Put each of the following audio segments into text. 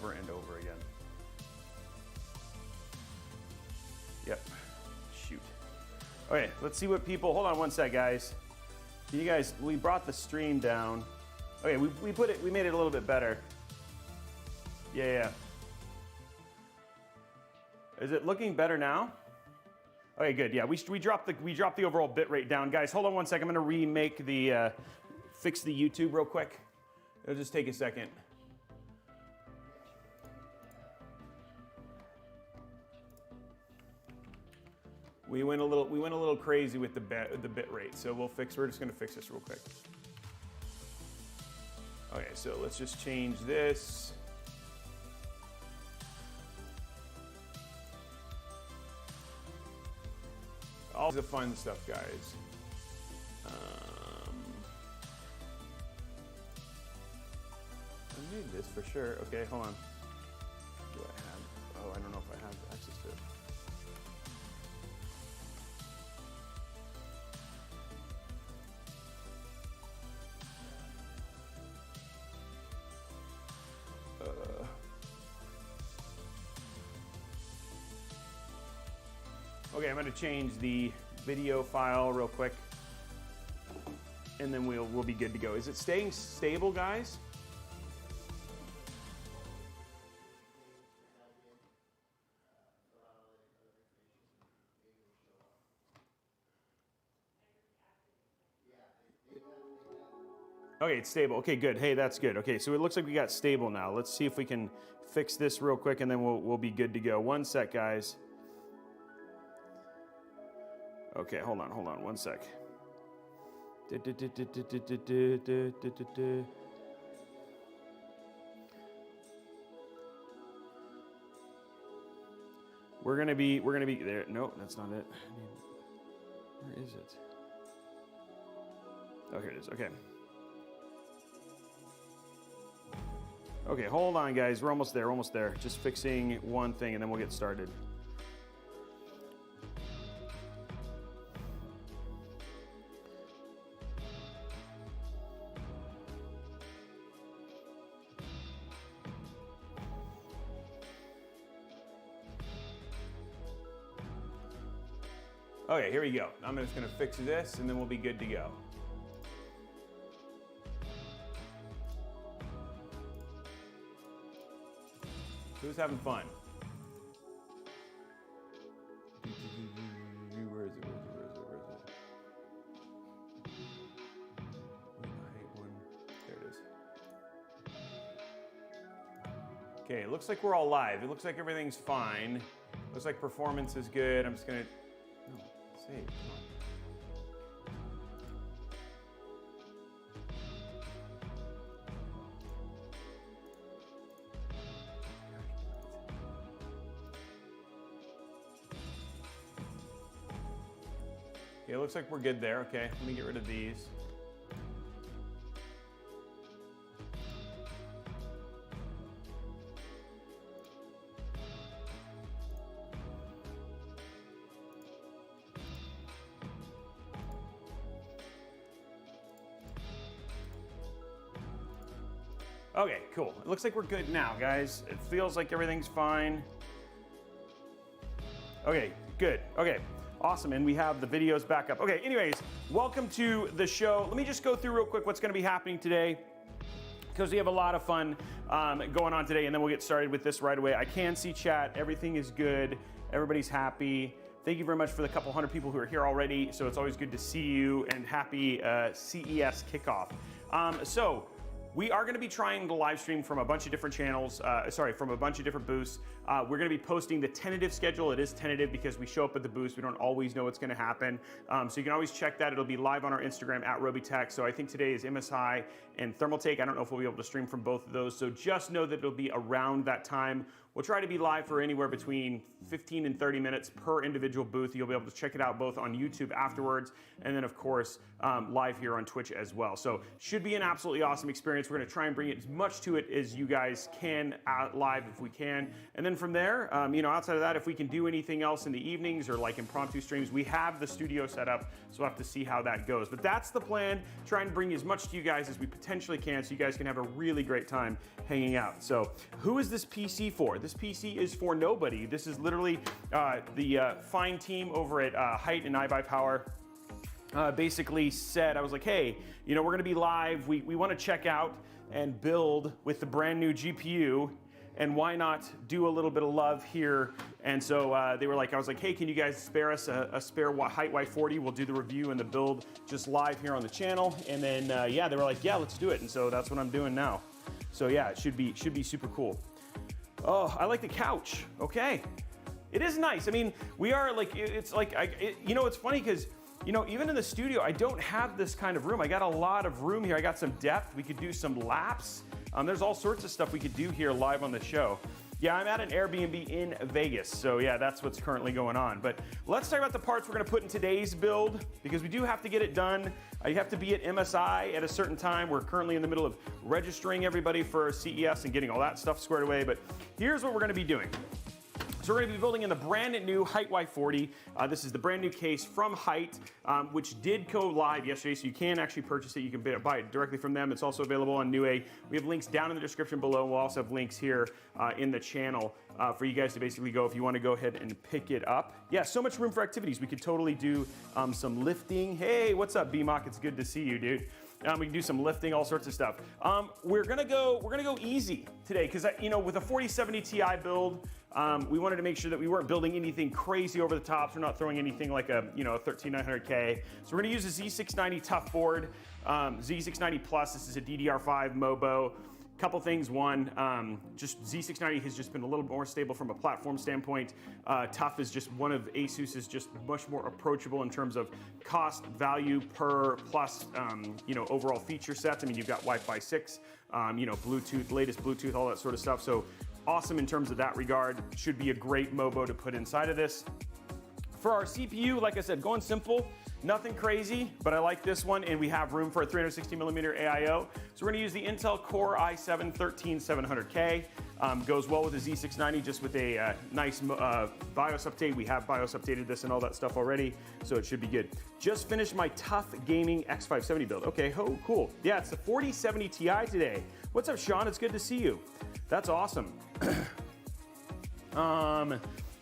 over and over again. Yep, shoot. Okay, let's see what people, hold on one sec, guys. You guys, we brought the stream down. Okay, we made it a little bit better. Yeah. Is it looking better now? Okay, good. Yeah, we dropped the overall bit rate down, guys. Hold on one second. I'm gonna remake the fix the YouTube real quick. It'll just take a second. We went a little crazy with the bit rate, so we're just gonna fix this real quick. Okay, so let's just change this. All the fun stuff, guys. I need this for sure. Okay, hold on. Do I have? Oh, I don't know if I have access to it. Okay, I'm going to change the video file real quick, and then we'll be good to go. Is it staying stable, guys? Okay, it's stable. Okay, good. Hey, that's good. Okay, so it looks like we got stable now. Let's see if we can fix this real quick, and then we'll be good to go. One sec, guys. Okay, hold on, one sec. We're gonna be there. Nope, that's not it. Where is it? Oh, here it is. Okay. Okay, hold on, guys. We're almost there. Just fixing one thing, and then we'll get started. Okay, here we go. I'm just gonna fix this and then we'll be good to go. Who's having fun? Where is it? There it is. Okay, it looks like we're all live. It looks like everything's fine. Looks like performance is good. I'm just gonna, no, save. Okay, it looks like we're good there. Okay, let me get rid of these. Okay, cool. It looks like we're good now, guys. It feels like everything's fine. Okay, good. Okay, awesome. And we have the videos back up. Okay, anyways, welcome to the show. Let me just go through real quick what's going to be happening today, because we have a lot of fun going on today, and then we'll get started with this right away. I can see chat. Everything is good. Everybody's happy. Thank you very much for the couple hundred people who are here already. So it's always good to see you, and happy CES kickoff. So we are going to be trying to live stream from a bunch of different channels, from a bunch of different booths. We're going to be posting the tentative schedule. It is tentative because we show up at the booths. We don't always know what's going to happen. So you can always check that. It'll be live on our Instagram at Robeytech. So I think today is MSI and Thermaltake. I don't know if we'll be able to stream from both of those. So just know that it'll be around that time. We'll try to be live for anywhere between 15 and 30 minutes per individual booth. You'll be able to check it out both on YouTube afterwards, and then of course live here on Twitch as well. So should be an absolutely awesome experience. We're going to try and bring it as much to it as you guys can live if we can, and then from there, you know, outside of that, if we can do anything else in the evenings or like impromptu streams, we have the studio set up, so we'll have to see how that goes. But that's the plan. Try and bring as much to you guys as we potentially can, so you guys can have a really great time hanging out. So who is this PC for? This PC is for nobody. This is literally the fine team over at Hyte and iBuyPower. Basically said, I was like, hey, you know, we're gonna be live. We want to check out and build with the brand new GPU, and why not do a little bit of love here? And so they were like, I was like, hey, can you guys spare us a spare Hyte Y40? We'll do the review and the build just live here on the channel. And then yeah, they were like, yeah, let's do it. And so that's what I'm doing now. So yeah, it should be super cool. Oh, I like the couch. Okay, it is nice. I mean, we are like, it's like, you know, it's funny because, you know, even in the studio, I don't have this kind of room. I got a lot of room here. I got some depth. We could do some laps. There's all sorts of stuff we could do here live on the show. Yeah, I'm at an Airbnb in Vegas, so yeah, that's what's currently going on. But let's talk about the parts we're gonna put in today's build, because we do have to get it done. You have to be at MSI at a certain time. We're currently in the middle of registering everybody for CES and getting all that stuff squared away, but here's what we're gonna be doing. So we're going to be building in the brand new Hyte Y40. This is the brand new case from Hyte, which did go live yesterday, so you can actually purchase it. You can buy it directly from them. It's also available on Newegg. We have links down in the description below. We'll also have links here in the channel for you guys to basically go if you want to go ahead and pick it up. Yeah, so much room for activities. We could totally do some lifting. Hey, what's up, B-Mock? It's good to see you, dude. We can do some lifting, all sorts of stuff. We're gonna go easy today because you know, with a 4070 Ti build, we wanted to make sure that we weren't building anything crazy over the top. So we're not throwing anything like a 13900K. So we're gonna use a Z690 tough board, Z690 Plus. This is a DDR5 MOBO. Couple things. One, just Z690 has just been a little more stable from a platform standpoint. Tough is just one of ASUS's just much more approachable in terms of cost, value per plus, overall feature sets. I mean, you've got Wi-Fi 6, Bluetooth, latest Bluetooth, all that sort of stuff. So awesome in terms of that regard. Should be a great MOBO to put inside of this. For our CPU, like I said, going simple. Nothing crazy, but I like this one, and we have room for a 360mm AIO. So we're gonna use the Intel Core i7-13700K. Goes well with the Z690, just with a nice BIOS update. We have BIOS updated this and all that stuff already, so it should be good. Just finished my tough gaming X570 build. Okay, oh, cool. Yeah, it's the 4070 Ti today. What's up, Sean? It's good to see you. That's awesome.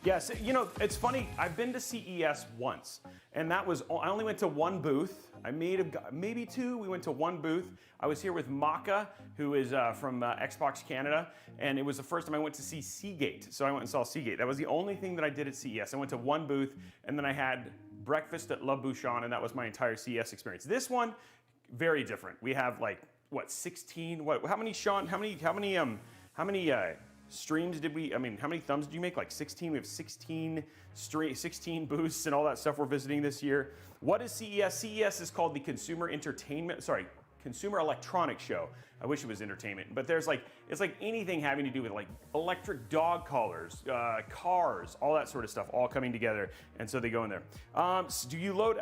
Yes, you know, it's funny. I've been to CES once, and that was, I only went to one booth. I maybe two. We went to one booth. I was here with Maka, who is from Xbox Canada, and it was the first time I went to see Seagate. So I went and saw Seagate. That was the only thing that I did at CES. I went to one booth, and then I had breakfast at Le Bouchon, and that was my entire CES experience. This one, very different. We have like, what, 16? How many, Sean? How many streams did we, how many thumbs did you make? Like 16? We have 16 booths and all that stuff we're visiting this year. What is CES? CES is called the Consumer Electronics Show. I wish it was entertainment, but it's like anything having to do with like electric dog collars, cars, all that sort of stuff, all coming together, and so they go in there. So do you load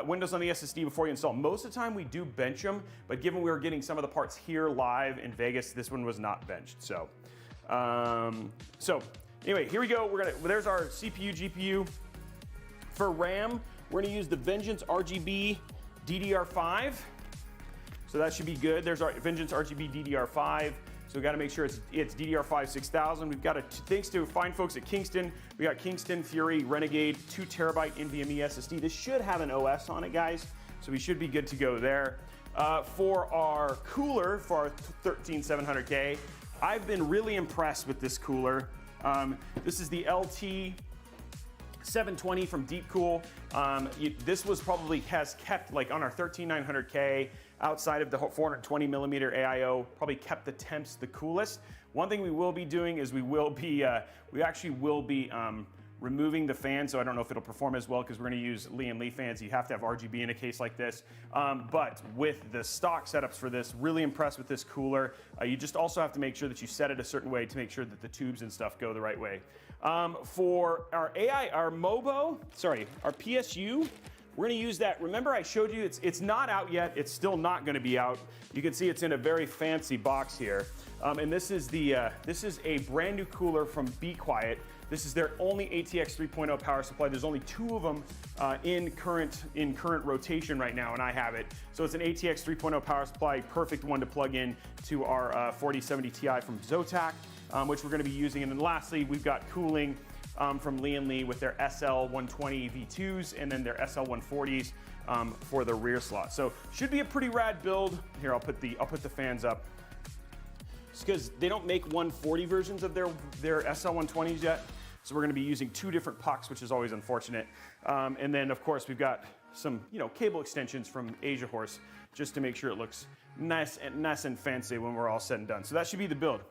Windows on the SSD before you install? Most of the time we do bench them, but given we were getting some of the parts here live in Vegas, this one was not benched, so. So anyway, here we go. There's our CPU, GPU. For RAM, we're gonna use the Vengeance RGB DDR5. So that should be good. There's our Vengeance RGB DDR5. So we gotta make sure it's DDR5 6000. We've got thanks to fine folks at Kingston, we got Kingston Fury Renegade 2 terabyte NVMe SSD. This should have an OS on it, guys. So we should be good to go there. For our cooler, for our 13700K, I've been really impressed with this cooler. This is the LT720 from Deepcool. This was has kept, like on our 13900K, outside of the 420mm AIO, probably kept the temps the coolest. One thing we will be doing is we actually will be removing the fan, so I don't know if it'll perform as well because we're going to use Lee & Lee fans. You have to have RGB in a case like this. But with the stock setups for this, really impressed with this cooler. You just also have to make sure that you set it a certain way to make sure that the tubes and stuff go the right way. For our our PSU, we're going to use that. Remember I showed you it's not out yet. It's still not going to be out. You can see it's in a very fancy box here. And this is a brand new cooler from Be Quiet. This is their only ATX 3.0 power supply. There's only 2 of them in current rotation right now, and I have it. So it's an ATX 3.0 power supply, perfect one to plug in to our 4070 Ti from Zotac, which we're going to be using. And then lastly, we've got cooling from Lee & Lee with their SL120 V2s and then their SL140s for the rear slot. So should be a pretty rad build. Here, I'll put the fans up. It's because they don't make 140 versions of their SL120s yet. So we're going to be using 2 different pucks, which is always unfortunate. And then of course we've got some cable extensions from Asia Horse just to make sure it looks nice and fancy when we're all said and done. So that should be the build.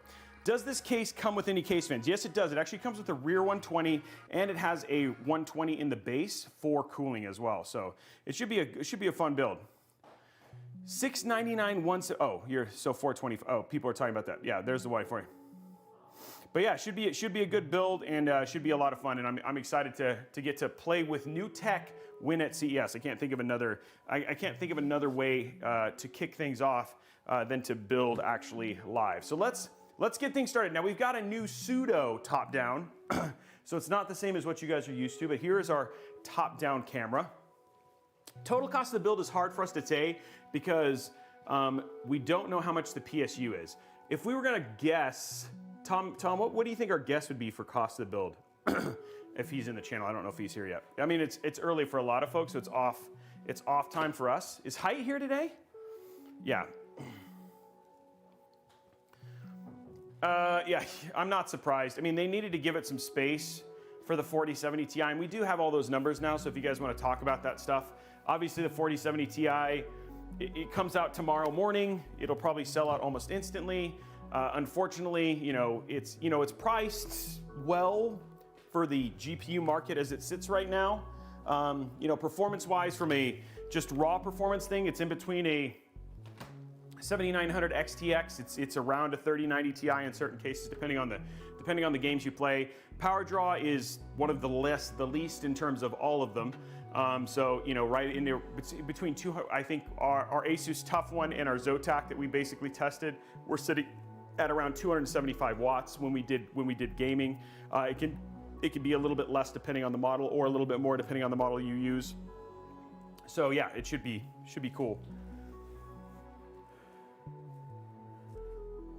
Does this case come with any case fans? Yes, it does. It actually comes with a rear 120, and it has a 120 in the base for cooling as well. So it should be a fun build. $699 so 420. Oh, people are talking about that. Yeah, there's the Y40. But yeah, it should be a good build, and should be a lot of fun. And I'm excited to get to play with new tech when at CES. I can't think of another way to kick things off than to build actually live. So let's get things started. Now we've got a new pseudo top-down, so it's not the same as what you guys are used to, but here is our top-down camera. Total cost of the build is hard for us to say because we don't know how much the PSU is. If we were gonna guess, Tom, what do you think our guess would be for cost of the build? If he's in the channel, I don't know if he's here yet. I mean, it's early for a lot of folks, so it's off time for us. Is Hyte here today? Yeah. Yeah, I'm not surprised. I mean, they needed to give it some space for the 4070 Ti, and we do have all those numbers now, so if you guys want to talk about that stuff. Obviously, the 4070 Ti, it comes out tomorrow morning. It'll probably sell out almost instantly. Unfortunately, it's priced well for the GPU market as it sits right now. Performance-wise, from a just raw performance thing, it's in between a 7900 XTX. It's around a 3090 Ti in certain cases, depending on the games you play. Power draw is one of the least in terms of all of them. So right in there between 2, I think our Asus Tough One and our Zotac that we basically tested, we're sitting at around 275 watts when we did gaming. It can be a little bit less depending on the model, or a little bit more depending on the model you use. So yeah, it should be cool.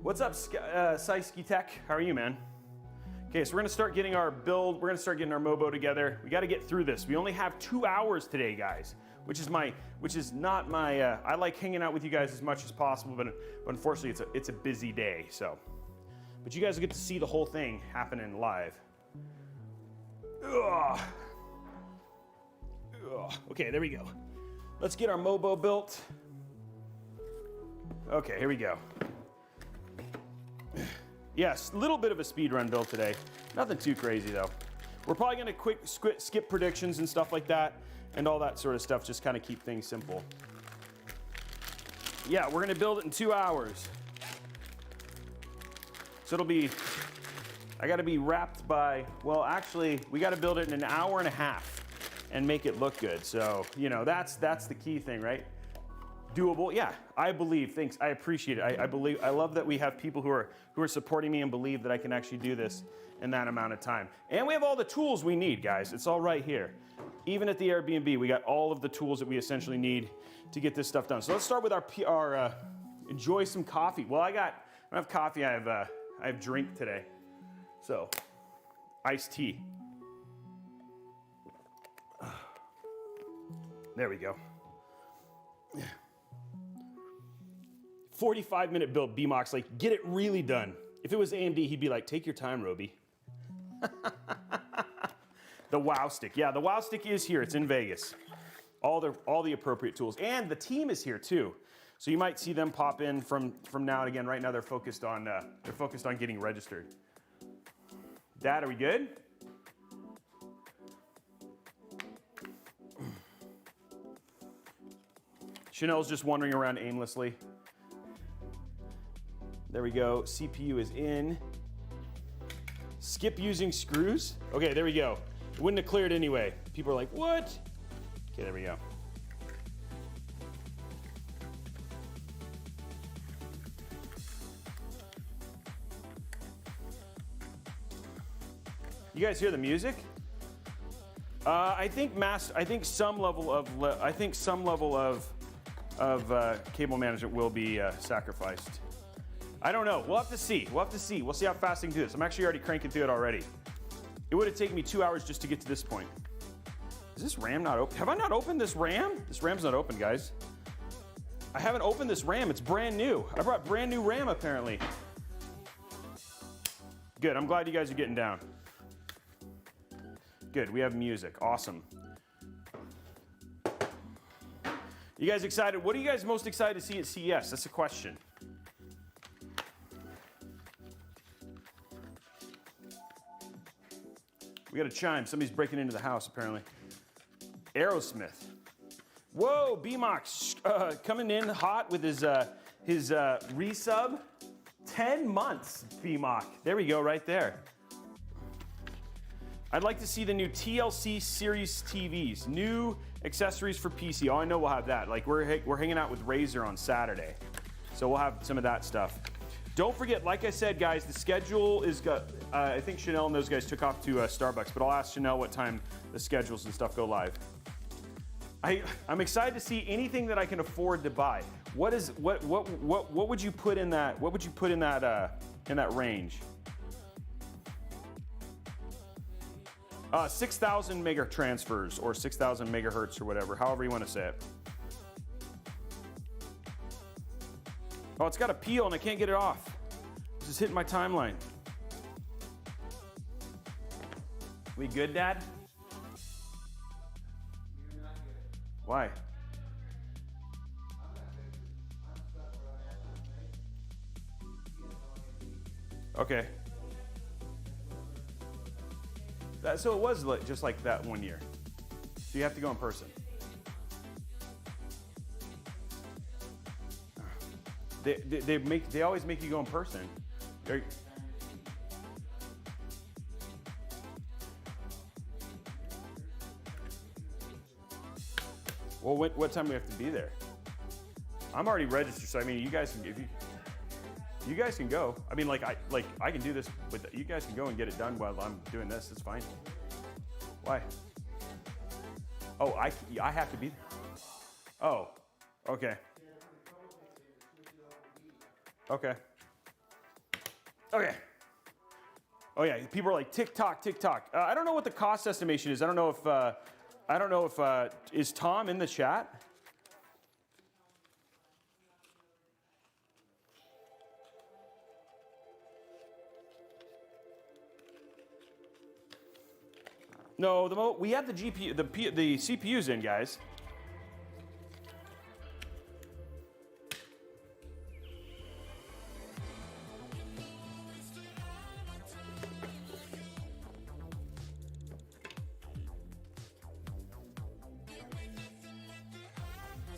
What's up, Saiski Tech? How are you, man? Okay, so we're gonna start getting our build. We're gonna start getting our Mobo together. We got to get through this. We only have 2 hours today, guys, which is not my. I like hanging out with you guys as much as possible, but unfortunately, it's a busy day. So, but you guys will get to see the whole thing happening live. Ugh. Ugh. Okay, there we go. Let's get our Mobo built. Okay, here we go. Yes, a little bit of a speed run build today. Nothing too crazy though. We're probably gonna quick skip predictions and stuff like that, and all that sort of stuff, just kind of keep things simple. Yeah, we're gonna build it in 2 hours. So I gotta be wrapped by, well, actually, we gotta build it in an hour and a half and make it look good. So, that's the key thing, right? Doable, yeah, I believe, thanks, I appreciate it. I love that we have people who are supporting me and believe that I can actually do this in that amount of time. And we have all the tools we need, guys. It's all right here. Even at the Airbnb, we got all of the tools that we essentially need to get this stuff done. So let's start with our enjoy some coffee. Well, I don't have coffee, I have drink today. So, iced tea. There we go. 45-minute build, BMOX, like, get it really done. If it was AMD, he'd be like, take your time, Robey. The Wow Stick. Yeah, the Wow Stick is here. It's in Vegas. All the appropriate tools. And the team is here, too. So you might see them pop in from now and again. Right now, they're focused on getting registered. Dad, are we good? Chanel's just wandering around aimlessly. There we go. CPU is in. Skip using screws. Okay, there we go. It wouldn't have cleared anyway. People are like, what? Okay, there we go. You guys hear the music? I think some level of cable management will be sacrificed. I don't know. We'll have to see. We'll see how fast I can do this. I'm actually already cranking through it already. It would have taken me 2 hours just to get to this point. Is this RAM not open? Have I not opened this RAM? This RAM's not open, guys. I haven't opened this RAM. It's brand new. I brought brand new RAM apparently. Good. I'm glad you guys are getting down. Good. We have music. Awesome. You guys excited? What are you guys most excited to see at CES? That's the question. We got a chime. Somebody's breaking into the house, apparently. Aerosmith. Whoa, BMOX coming in hot with his resub. 10 months, BMOC. There we go, right there. I'd like to see the new TLC series TVs. New accessories for PC. Oh, I know we'll have that. Like we're hanging out with Razer on Saturday. So we'll have some of that stuff. Don't forget, like I said, guys, the schedule is I think Chanel and those guys took off to Starbucks, but I'll ask Chanel what time the schedules and stuff go live. I'm excited to see anything that I can afford to buy. What would you put in that? What would you put in that range? 6,000 mega transfers or 6,000 megahertz or whatever, however you want to say it. Oh, it's got a peel and I can't get it off. It's just hitting my timeline. We good, Dad? You're not good. Why? I'm stuck where I have to make. Okay. So it was just like that one year. So you have to go in person. They always make you go in person. Well, what time do we have to be there? I'm already registered, so I mean, you guys can you guys can go. I mean, I can do this with you guys can go and get it done while I'm doing this. It's fine. Why? Oh, I have to be. Oh, okay. Okay. Okay. Oh yeah, people are like TikTok. I don't know what the cost estimation is. I don't know if is Tom in the chat? No, we had the GPU, the CPUs in, guys.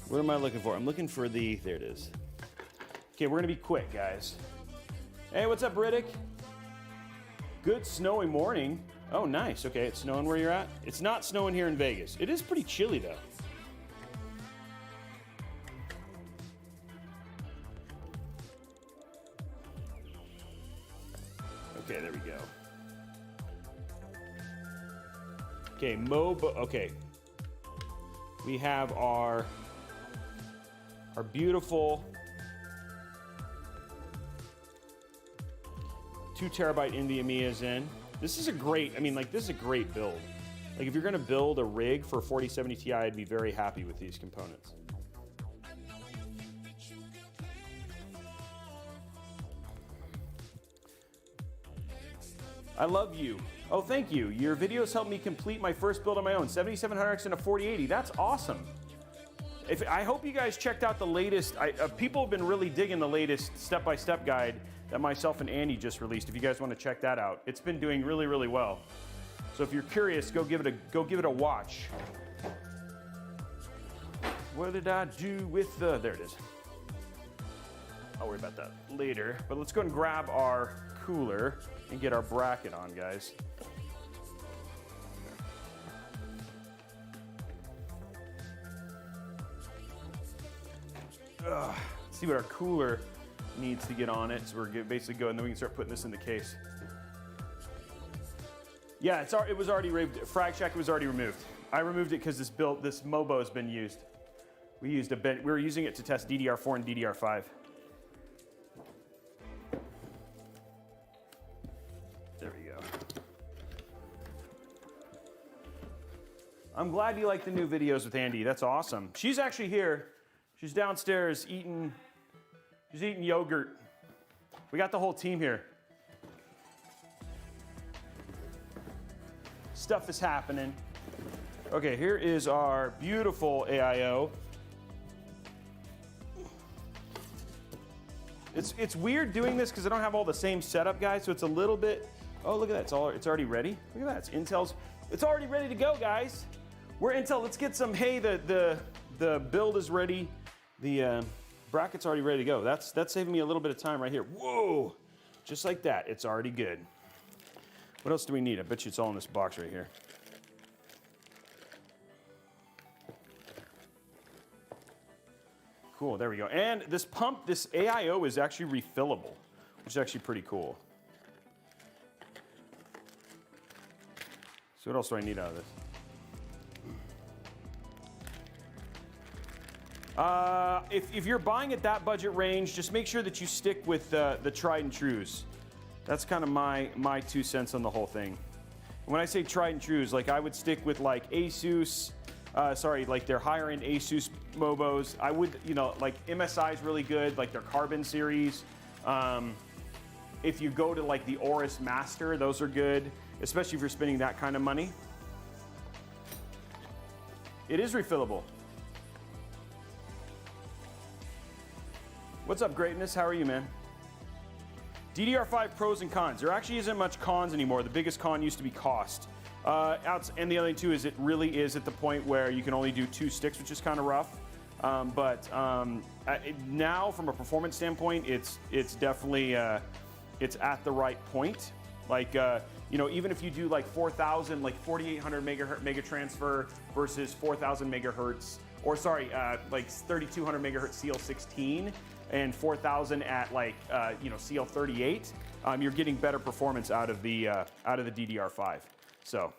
What am I looking for? I'm looking for there it is. Okay, we're gonna be quick, guys. Hey, what's up, Riddick? Good snowy morning. Oh, nice. Okay, it's snowing where you're at? It's not snowing here in Vegas. It is pretty chilly, though. Okay, there we go. Okay, okay. We have our beautiful 2 terabyte NVMe in. This is a great, this is a great build. Like if you're gonna build a rig for 4070 Ti, I'd be very happy with these components. I love you. Oh, thank you. Your videos helped me complete my first build on my own, 7700X and a 4080. That's awesome. I hope you guys checked out the latest, people have been really digging the latest step-by-step guide that myself and Andy just released. If you guys want to check that out, it's been doing really, really well. So if you're curious, go give it a watch. What did I do with the, there it is. I'll worry about that later, but let's go and grab our cooler and get our bracket on, guys. Let's see what our cooler needs to get on it. So we're basically going, and then we can start putting this in the case. Yeah, it was already removed. Frag Shack was already removed. I removed it because this Mobo has been used. We were using it to test DDR4 and DDR5. There we go. I'm glad you like the new videos with Andy. That's awesome. She's actually here. She's downstairs eating yogurt. We got the whole team here. Stuff is happening. Okay, here is our beautiful AIO. It's weird doing this because I don't have all the same setup, guys, so it's a little bit, oh, look at that, it's already ready. Look at that, it's Intel's, it's already ready to go, guys. We're Intel, let's get some, hey, the build is ready. The bracket's already ready to go. That's saving me a little bit of time right here. Whoa, just like that, it's already good. What else do we need? I bet you it's all in this box right here. Cool, there we go. And this pump, this AIO is actually refillable, which is actually pretty cool. So what else do I need out of this? If you're buying at that budget range, just make sure that you stick with the tried and trues. That's kind of my 2 cents on the whole thing. When I say tried and trues, like I would stick with like ASUS, like their higher end ASUS Mobos. I would, like MSI is really good, like their Carbon series. If you go to like the Aorus Master, those are good, especially if you're spending that kind of money. It is refillable. What's up, Greatness? How are you, man? DDR5 pros and cons. There actually isn't much cons anymore. The biggest con used to be cost. And the other thing too is it really is at the point where you can only do 2 sticks, which is kind of rough. Now, from a performance standpoint, it's definitely it's at the right point. Like even if you do like 4,000, like 4,800 mega transfer versus 4,000 megahertz, or like 3,200 megahertz CL16 and 4,000 at like CL38, you're getting better performance out of the DDR5. So.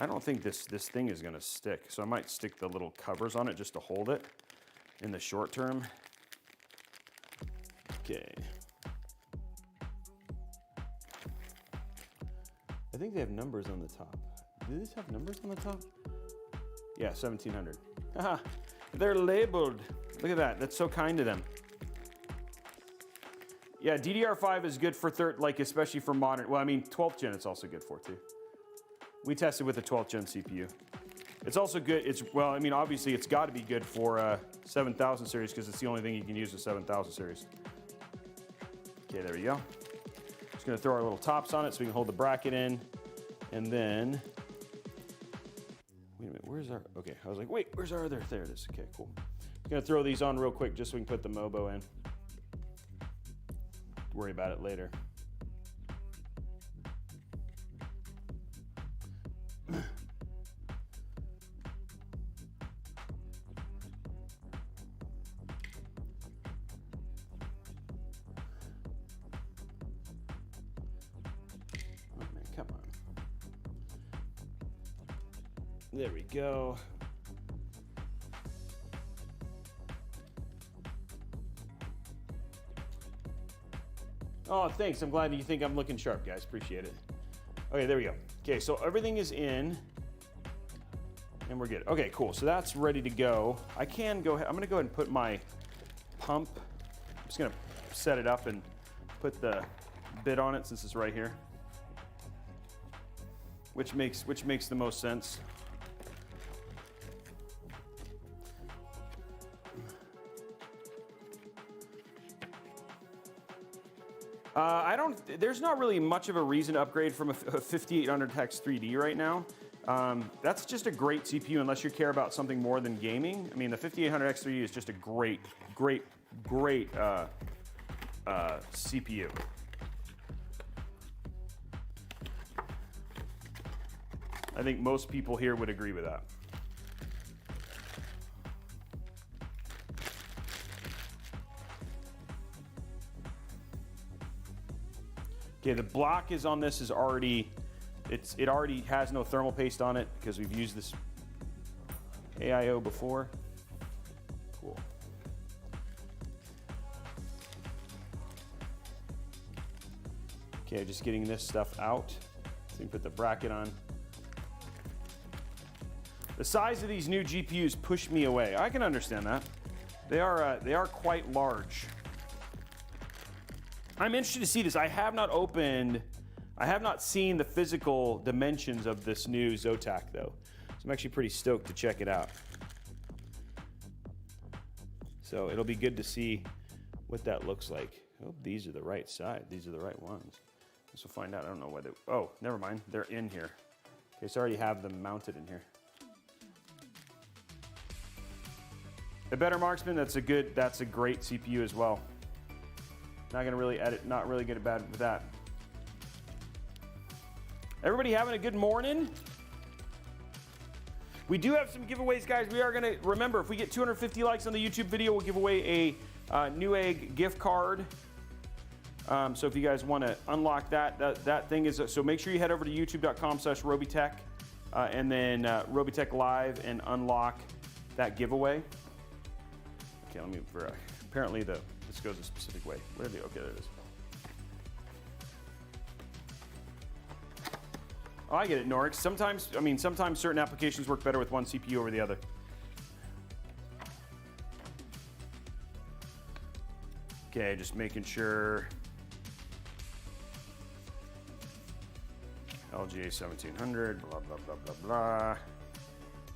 I don't think this thing is gonna stick, so I might stick the little covers on it just to hold it in the short term. Okay. I think they have numbers on the top. Do these have numbers on the top? Yeah, 1,700. Haha, they're labeled. Look at that, that's so kind of them. Yeah, DDR5 is good for especially for modern, well, I mean, 12th gen it's also good for too. We tested with a 12th gen CPU. It's also good, obviously it's gotta be good for 7000 series because it's the only thing you can use with 7000 series. Okay, there we go. Just gonna throw our little tops on it so we can hold the bracket in. And then, wait a minute, where's our, okay, I was like, wait, where's our other, there it is, okay, cool. I'm gonna throw these on real quick just so we can put the Mobo in. Worry about it later. Come on. There we go. Oh, thanks. I'm glad you think I'm looking sharp, guys. Appreciate it. Okay, there we go. Okay, so everything is in and we're good. Okay, cool. So that's ready to go. I can go ahead. I'm going to go ahead and put my pump. I'm just going to set it up and put the bit on it since it's right here. Which makes the most sense. There's not really much of a reason to upgrade from a 5800X 3D right now. That's just a great CPU unless you care about something more than gaming. I mean, the 5800X 3D is just a great CPU. I think most people here would agree with that. Okay, the block is on this is already, it already has no thermal paste on it because we've used this AIO before. Cool. Okay, just getting this stuff out. So you can put the bracket on. The size of these new GPUs push me away. I can understand that. They are quite large. I'm interested to see this. I have not seen the physical dimensions of this new Zotac though. So I'm actually pretty stoked to check it out. So it'll be good to see what that looks like. Oh, these are the right side. These are the right ones. Guess we'll find out. I don't know whether, oh, never mind. They're in here. Okay, so I already have them mounted in here. A better marksman, that's a great CPU as well. Not gonna really edit, not really good bad with that. Everybody having a good morning? We do have some giveaways, guys. We are gonna, remember, if we get 250 likes on the YouTube video, we'll give away a Newegg gift card. So if you guys wanna unlock that thing is, so make sure you head over to youtube.com/Robeytech and then Robeytech Live and unlock that giveaway. Okay, let me, apparently this goes a specific way. Okay, there it is. Oh, I get it, Norix. Sometimes certain applications work better with one CPU over the other. Okay, just making sure. LGA 1700, blah, blah, blah, blah, blah.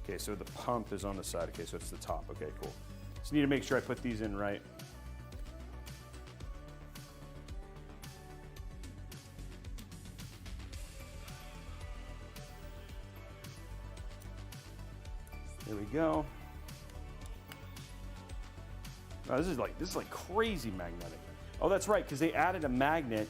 Okay, so the pump is on the side. Okay, so it's the top. Okay, cool. Just need to make sure I put these in right. There we go. Oh, this is like crazy magnetic. Oh, that's right, because they added a magnet.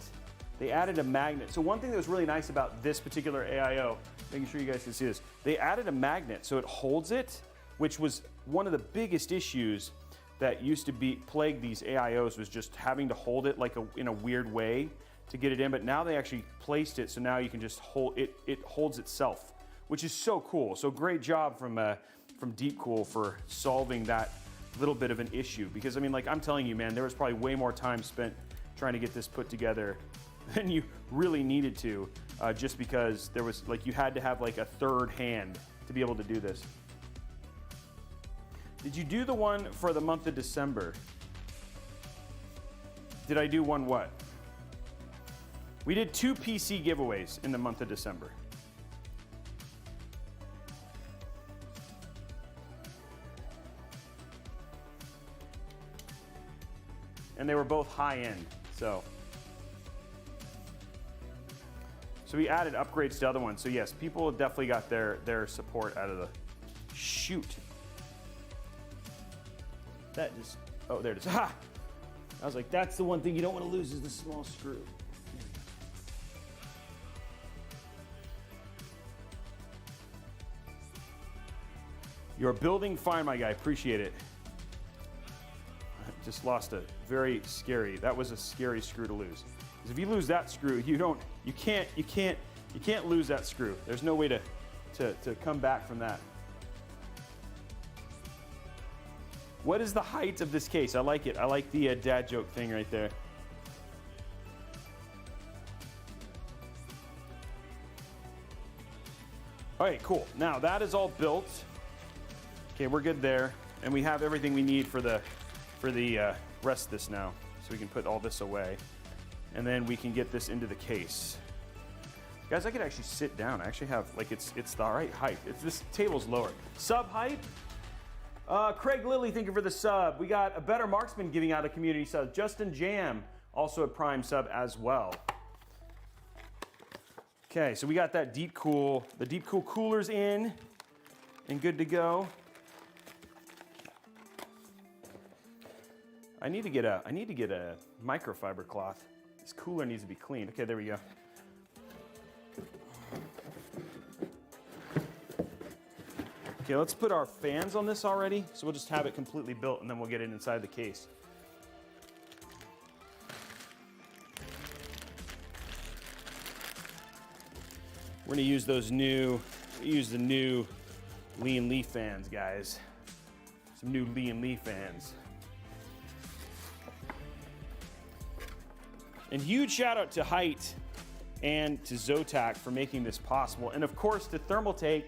So one thing that was really nice about this particular AIO, making sure you guys can see this, they added a magnet so it holds it, which was one of the biggest issues that used to plague these AIOs, was just having to hold it like in a weird way to get it in. But now they actually placed it so now you can just hold it. It holds itself, which is so cool. So great job from Deepcool for solving that little bit of an issue. Because I mean, like I'm telling you, man, there was probably way more time spent trying to get this put together than you really needed to, just because there was you had to have like a third hand to be able to do this. Did you do the one for the month of December? Did I do one what? We did 2 PC giveaways in the month of December. And they were both high end, so we added upgrades to other ones. So yes, people definitely got their support out of the shoot. That just, oh, there it is. Ha! I was like, that's the one thing you don't want to lose is the small screw. You're building fine, my guy. Appreciate it. I just lost a very scary, that was a scary screw to lose. Because if you lose that screw, you can't lose that screw. There's no way to come back from that. What is the height of this case? I like it. I like the dad joke thing right there. All right, cool. Now that is all built. Okay, we're good there. And we have everything we need for the rest of this now. So we can put all this away. And then we can get this into the case. Guys, I could actually sit down. I actually have, it's the right height. This table's lower. Sub height. Craig Lilly, thank you for the sub. We got a better marksman giving out a community sub. Justin Jam, also a Prime sub as well. Okay, so we got that the deep cool coolers in and good to go. I need to get a microfiber cloth. This cooler needs to be cleaned. Okay, there we go. Okay, let's put our fans on this already. So we'll just have it completely built and then we'll get it inside the case. We're gonna use the new Lee and Lee fans, guys. Some new Lee and Lee fans. And huge shout out to Hyte and to Zotac for making this possible. And of course to Thermaltake,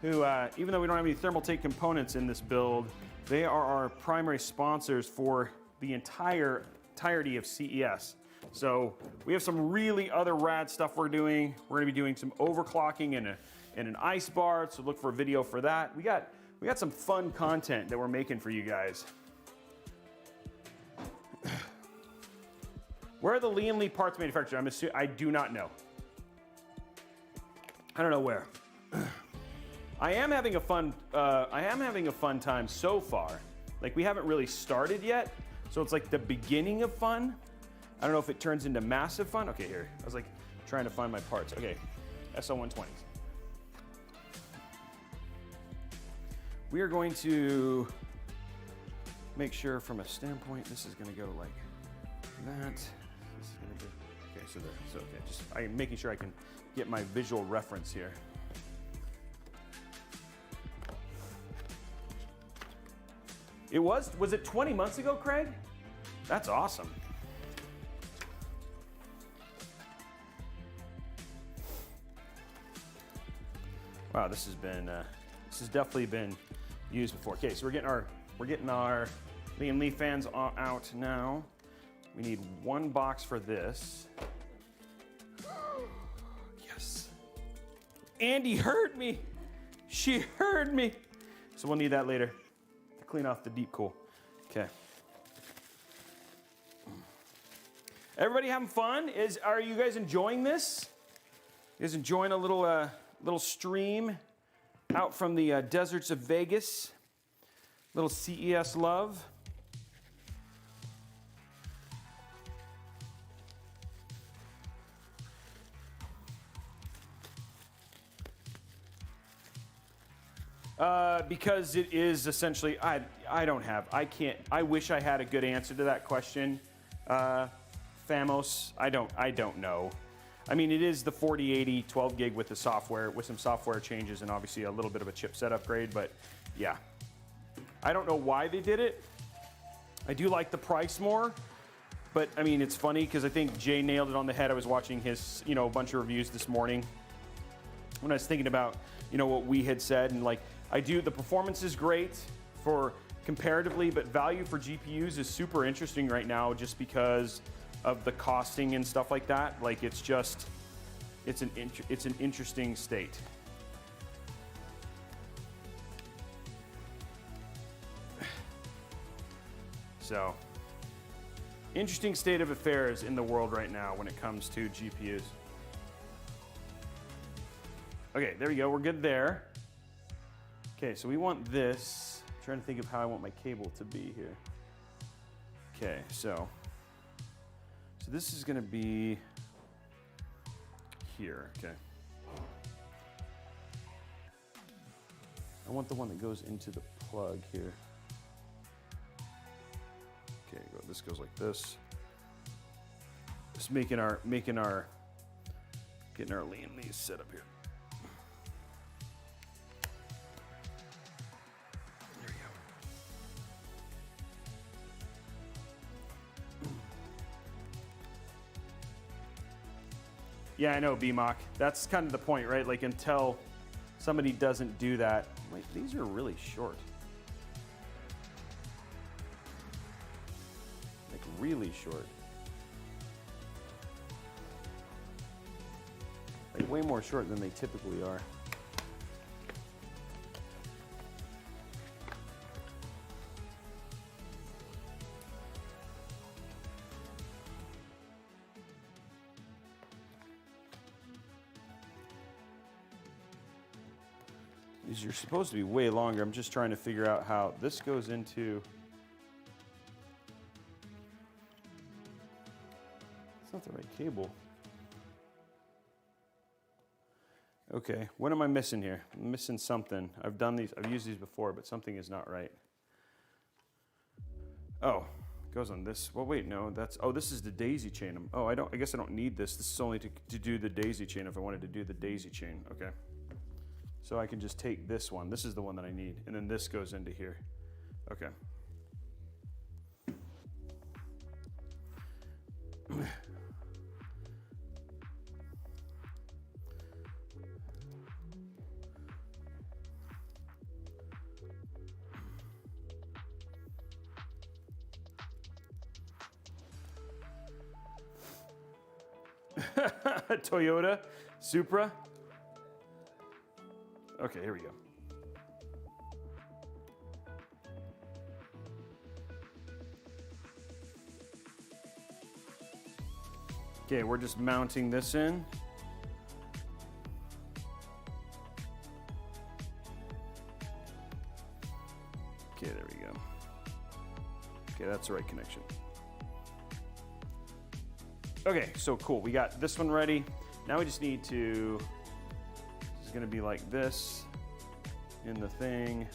who, even though we don't have any Thermaltake components in this build, they are our primary sponsors for the entirety of CES. So we have some really other rad stuff we're doing. We're gonna be doing some overclocking and an ice bar, so look for a video for that. We got some fun content that we're making for you guys. Where are the Lee and Lee parts manufactured? I do not know. I don't know where. I am having a fun time so far. Like, we haven't really started yet, so it's like the beginning of fun. I don't know if it turns into massive fun. Okay, here. I was like trying to find my parts. Okay, SL120s. We are going to make sure from a standpoint, this is gonna go like that. This is gonna be, okay, so okay, just I'm making sure I can get my visual reference here. Was it 20 months ago, Craig? That's awesome. Wow, this has definitely been used before. Okay, so we're getting our Lee and Lee fans out now. We need one box for this. Yes. Andy heard me. She heard me. So we'll need that later to clean off the deep cool. Okay. Everybody having fun? Are you guys enjoying this? You guys enjoying a little stream out from the deserts of Vegas? Little CES love. Because it is essentially, I wish I had a good answer to that question. Famos, I don't know. I mean, it is the 4080 12 gig with the software, with some software changes and obviously a little bit of a chipset upgrade, but yeah. I don't know why they did it. I do like the price more, but I mean, it's funny because I think Jay nailed it on the head. I was watching his, a bunch of reviews this morning when I was thinking about, what we had said, and like, the performance is great for comparatively, but value for GPUs is super interesting right now just because of the costing and stuff like that. Like, it's an interesting state. So, interesting state of affairs in the world right now when it comes to GPUs. Okay, there we go, we're good there. Okay, so we want this. I'm trying to think of how I want my cable to be here. Okay, so this is gonna be here, okay. I want the one that goes into the plug here. Okay, this goes like this. Just getting our Lee and Lees set up here. There we go. Yeah, I know, BMOC. That's kind of the point, right? Like, until somebody doesn't do that. Wait, these are really short. Like, really short. Like, way more short than they typically are. These are supposed to be way longer. I'm just trying to figure out how this goes into. It's not the right cable. Okay, what am I missing here? I'm missing something. I've done these, I've used these before, but something is not right. Oh, it goes on this. Well, wait, no, that's, oh, this is the daisy chain. Oh, I guess I don't need this. This is only to do the daisy chain if I wanted to do the daisy chain. Okay. So I can just take this one. This is the one that I need. And then this goes into here. Okay. Toyota Supra. Okay, here we go. Okay, we're just mounting this in. Okay, there we go. Okay, that's the right connection. Okay, so cool. We got this one ready. Now we just need to, this is gonna be like this in the thing.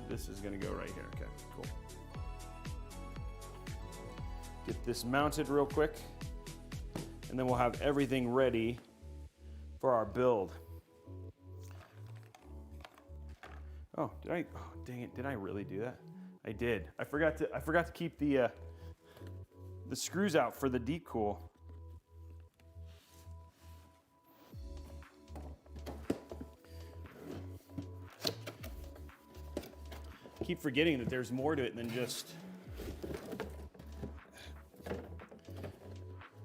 This is gonna go right here. Okay, cool. Get this mounted real quick, and then we'll have everything ready for our build. Oh, oh dang it, did I really do that? I did. I forgot to keep the screws out for the deep cool. Keep forgetting that there's more to it than just.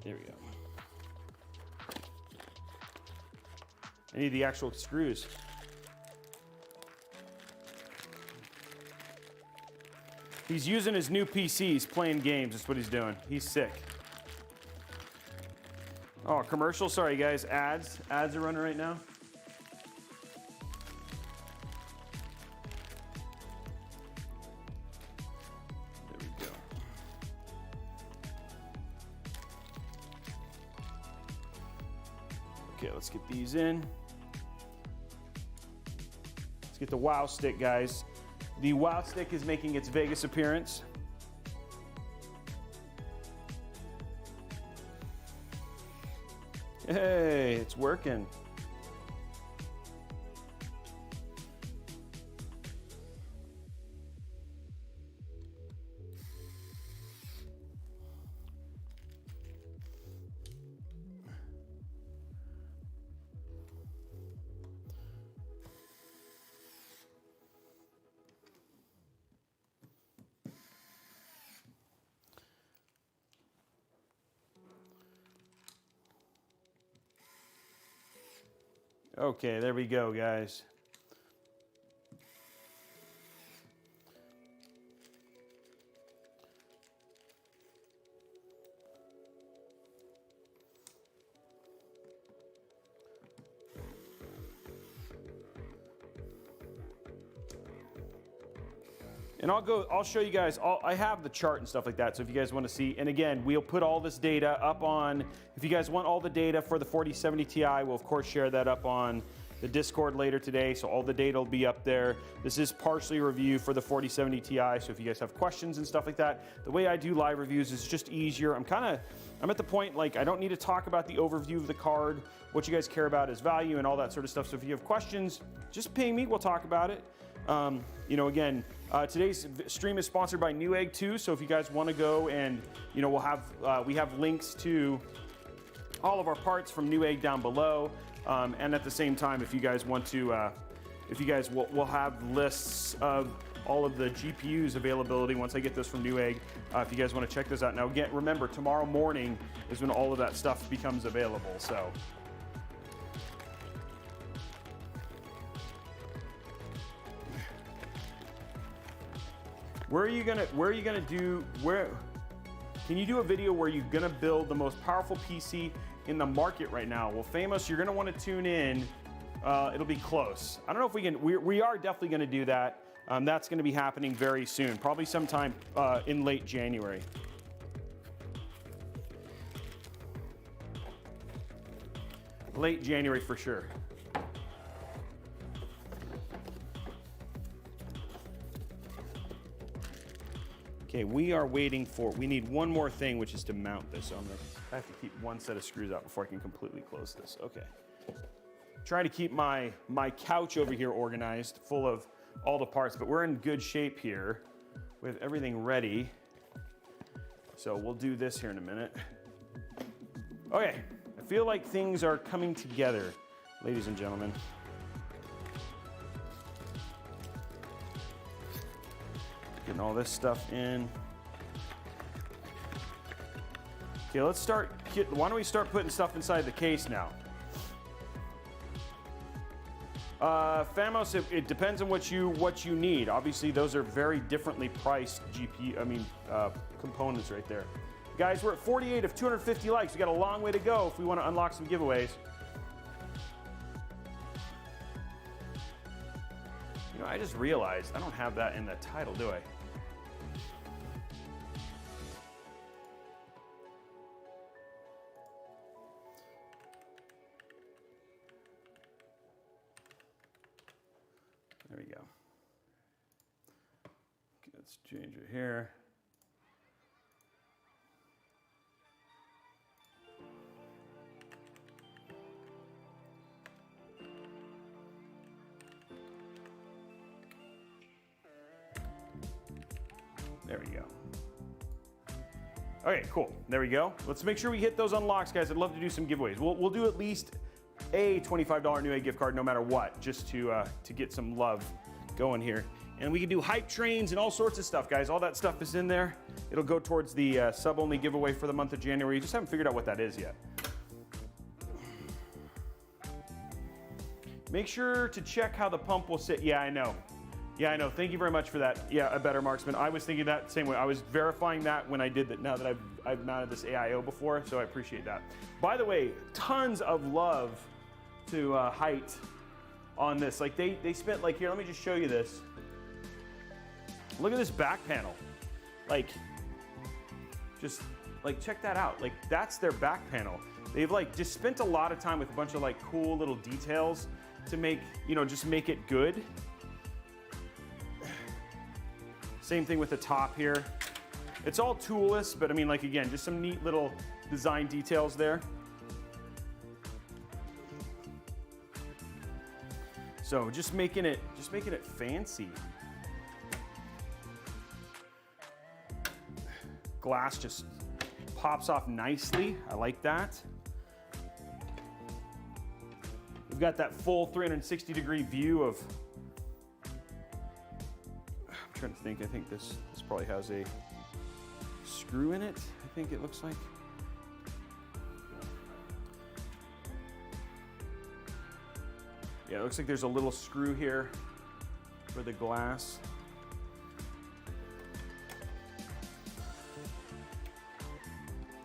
There we go. I need the actual screws. He's using his new PC. He's playing games. That's what he's doing. He's sick. Oh, commercial. Sorry, guys. Ads. Ads are running right now. There we go. Okay, let's get these in. Let's get the Wow Stick, guys. The Wow Stick is making its Vegas appearance. Hey, it's working. Okay, there we go, guys. And I'll show you guys, I have the chart and stuff like that, so if you guys want to see, and again, we'll put all this data up on, if you guys want all the data for the 4070 Ti, we'll of course share that up on the Discord later today, so all the data will be up there. This is partially a review for the 4070 Ti, so if you guys have questions and stuff like that, the way I do live reviews is just easier. I'm at the point, like, I don't need to talk about the overview of the card. What you guys care about is value and all that sort of stuff, so if you have questions, just ping me, we'll talk about it. You know, again, today's stream is sponsored by Newegg too, so if you guys want to go and, you know, we have links to all of our parts from Newegg down below, and at the same time, if you guys want to, we'll have lists of all of the GPUs availability once I get this from Newegg, if you guys want to check this out. Now again, remember, tomorrow morning is when all of that stuff becomes available, so. Can you do a video where you're gonna build the most powerful PC in the market right now? Well, Famous, you're gonna wanna tune in It'll be close. I don't know if we can, we are definitely gonna do that. That's gonna be happening very soon, probably sometime in late January. Late January for sure. Okay, we are waiting for, we need one more thing, which is to mount this. So I have to keep one set of screws out before I can completely close this. Okay. Trying to keep my couch over here organized, full of all the parts, but we're in good shape here with everything ready. So we'll do this here in a minute. Okay, I feel like things are coming together, ladies and gentlemen. Getting all this stuff in. Okay, let's start, why don't we start putting stuff inside the case now? Famos, it depends on what you need. Obviously, those are very differently priced components right there. Guys, we're at 48 of 250 likes. We got a long way to go if we want to unlock some giveaways. You know, I just realized I don't have that in the title, do I? There we go. Okay, let's change it here. There we go. Okay, cool. There we go. Let's make sure we hit those unlocks, guys. I'd love to do some giveaways. We'll do at least a $25 Newegg gift card no matter what, just to get some love going here. And we can do hype trains and all sorts of stuff, guys. All that stuff is in there. It'll go towards the sub-only giveaway for the month of January. You just haven't figured out what that is yet. Make sure to check how the pump will sit. Yeah, I know. Yeah, I know. Thank you very much for that. Yeah, a better marksman. I was thinking that same way. I was verifying that when I did that. Now that I've mounted this AIO before, so I appreciate that. By the way, tons of love to Hyte on this. Like they spent, like, here, let me just show you this. Look at this back panel. Like, just like check that out. Like, that's their back panel. They've like just spent a lot of time with a bunch of like cool little details to make, you know, just make it good. Same thing with the top here. It's all toolless, but I mean, like, again, just some neat little design details there. So just making it fancy. Glass just pops off nicely. I like that. We've got that full 360-degree view of, I'm trying to think, I think this probably has a screw in it, I think it looks like. Yeah, it looks like there's a little screw here for the glass.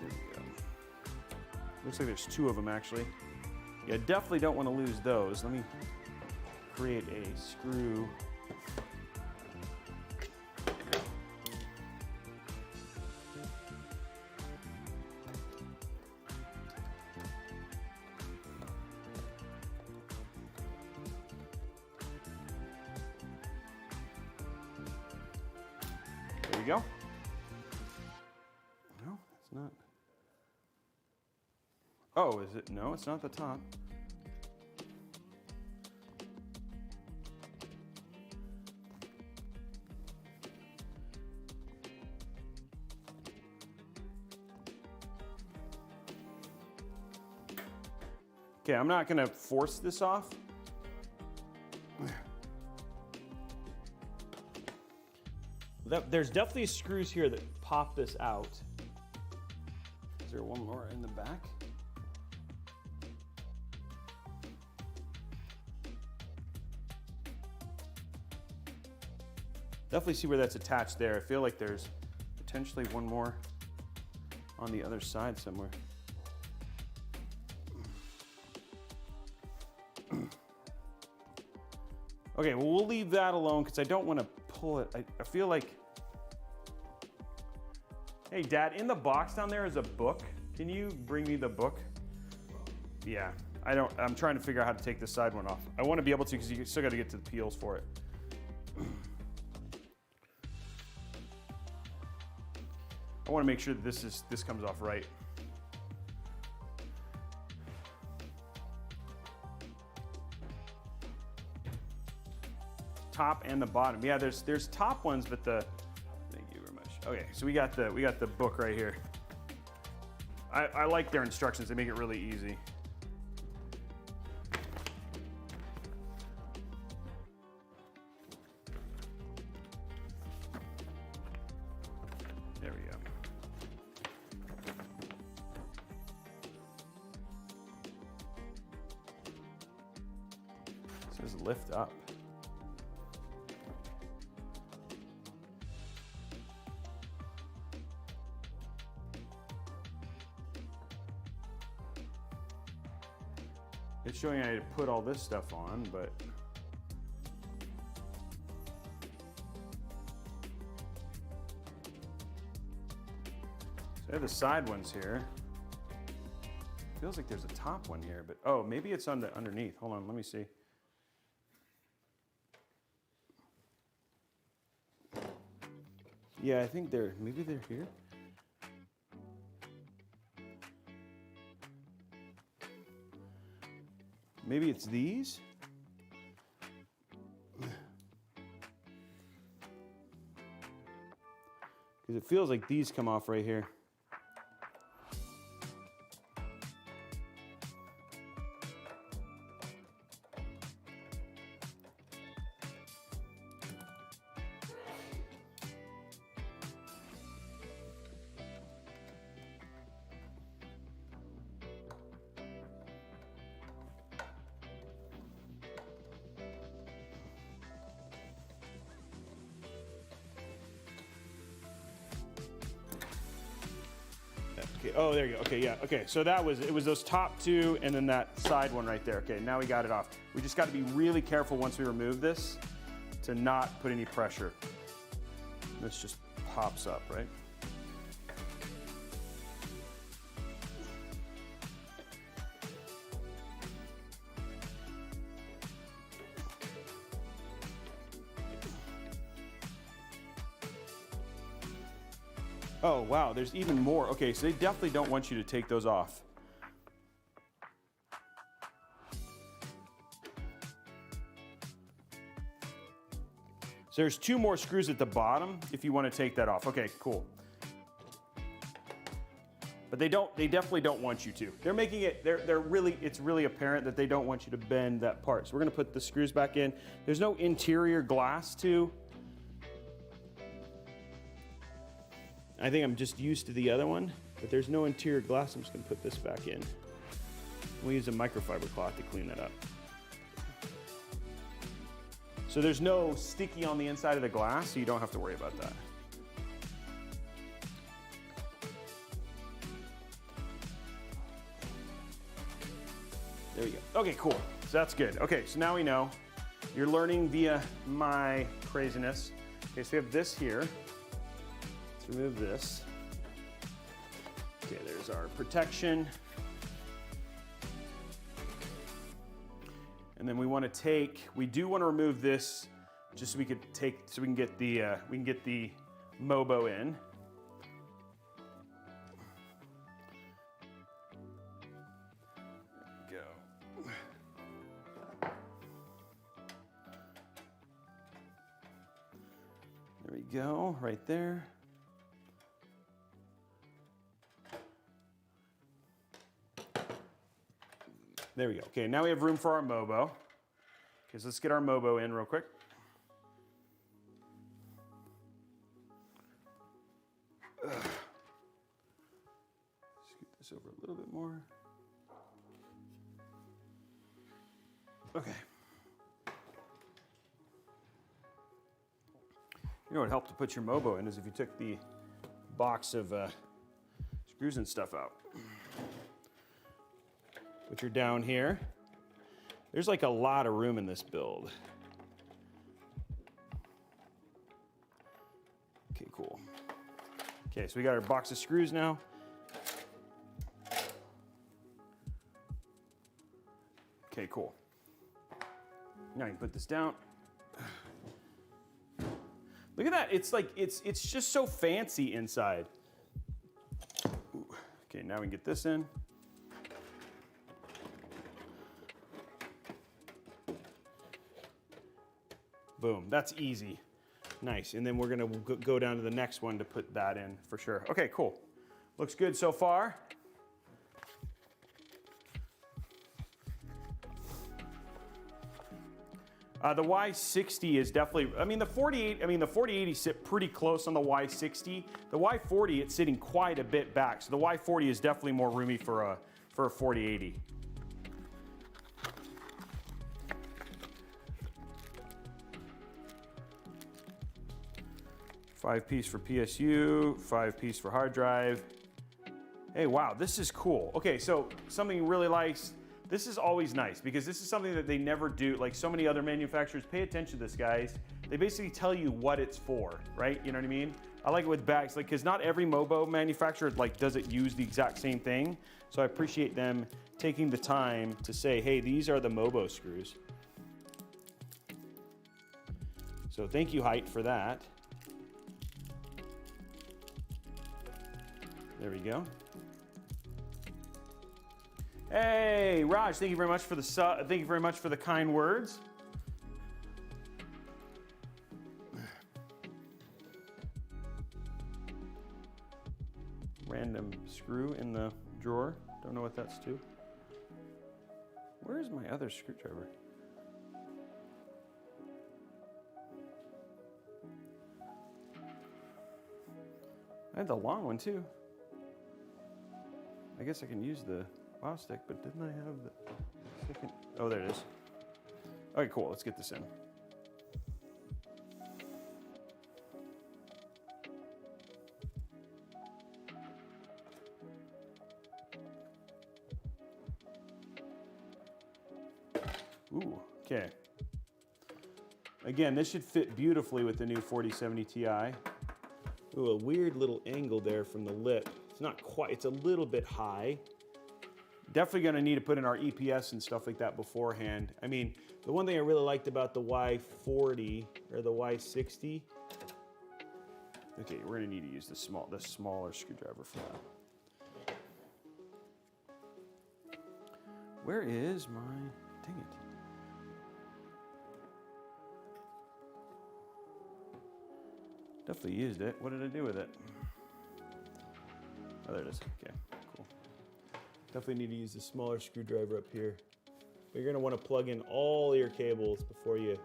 There we go. Looks like there's two of them actually. Yeah, definitely don't want to lose those. Let me create a screw. There we go. No, it's not. Oh, is it? No, it's not the top. Okay, I'm not gonna force this off. There's definitely screws here that pop this out. Is there one more in the back? Definitely see where that's attached there. I feel like there's potentially one more on the other side somewhere. Okay, well, we'll leave that alone because I don't want to pull it. I feel like, hey, Dad, in the box down there is a book. Can you bring me the book? Yeah, I'm trying to figure out how to take this side one off. I want to be able to because you still got to get to the peels for it. I want to make sure that this comes off right. Top and the bottom. Yeah, there's top ones, but thank you very much. Okay, so we got the book right here. I like their instructions. They make it really easy. There we go. It says lift up. It's showing I had to put all this stuff on, but so I have the side ones here. Feels like there's a top one here, but oh, maybe it's on the underneath. Hold on, let me see. Yeah, I think maybe they're here. Maybe it's these? Because it feels like these come off right here. Okay, oh, there you go. Okay, yeah, okay. So it was those top two and then that side one right there. Okay, now we got it off. We just got to be really careful once we remove this to not put any pressure. This just pops up, right? Oh, wow, there's even more. Okay, so they definitely don't want you to take those off. So there's two more screws at the bottom if you want to take that off. Okay, cool. But they definitely don't want you to. They're making it, it's really apparent that they don't want you to bend that part. So we're gonna put the screws back in. There's no interior glass too. I think I'm just used to the other one, but there's no interior glass. I'm just gonna put this back in. We'll use a microfiber cloth to clean that up. So there's no sticky on the inside of the glass, so you don't have to worry about that. There we go. Okay, cool. So that's good. Okay, so now we know. You're learning via my craziness. Okay, so we have this here. Let's remove this. Okay, there's our protection. And then we want to we do want to remove this just so we can get the Mobo in. There we go. There we go, right there. There we go. Okay, now we have room for our Mobo. Okay, so let's get our Mobo in real quick. Scoot this over a little bit more. Okay. You know what helped to put your Mobo in is if you took the box of screws and stuff out. Which are down here. There's like a lot of room in this build. Okay, so we got our box of screws now. Okay, cool. Now you can put this down. Look at that, it's like, it's just so fancy inside. Ooh. Okay, now we can get this in. Boom, that's easy. Nice, and then we're gonna go down to the next one to put that in for sure. Okay, cool. Looks good so far. The Y60 is definitely, I mean the 4080 sit pretty close on the Y60. The Y40, it's sitting quite a bit back. So the Y40 is definitely more roomy for a 4080. Five-piece for PSU, 5-piece for hard drive. Hey, wow, this is cool. Okay, so something really nice. This is always nice because this is something that they never do. Like so many other manufacturers, pay attention to this, guys. They basically tell you what it's for, right? You know what I mean? I like it with bags, like, because not every Mobo manufacturer like does it use the exact same thing. So I appreciate them taking the time to say, hey, these are the Mobo screws. So thank you, Hyte, for that. There we go. Hey, Raj, thank you very much for the thank you very much for the kind words. Random screw in the drawer. Don't know what that's to. Where's my other screwdriver? I had the long one too. I guess I can use the wow stick, but didn't I have the second? Oh, there it is. Okay, cool. Let's get this in. Ooh, okay. Again, this should fit beautifully with the new 4070 Ti. Ooh, a weird little angle there from the lip. It's not quite, it's a little bit high. Definitely gonna need to put in our EPS and stuff like that beforehand. I mean, the one thing I really liked about the Y40 or the Y60, okay, we're gonna need to use the smaller screwdriver for that. Where is my, dang it. Definitely used it. What did I do with it? Oh, there it is. Okay, cool. Definitely need to use the smaller screwdriver up here. But you're gonna want to plug in all your cables before you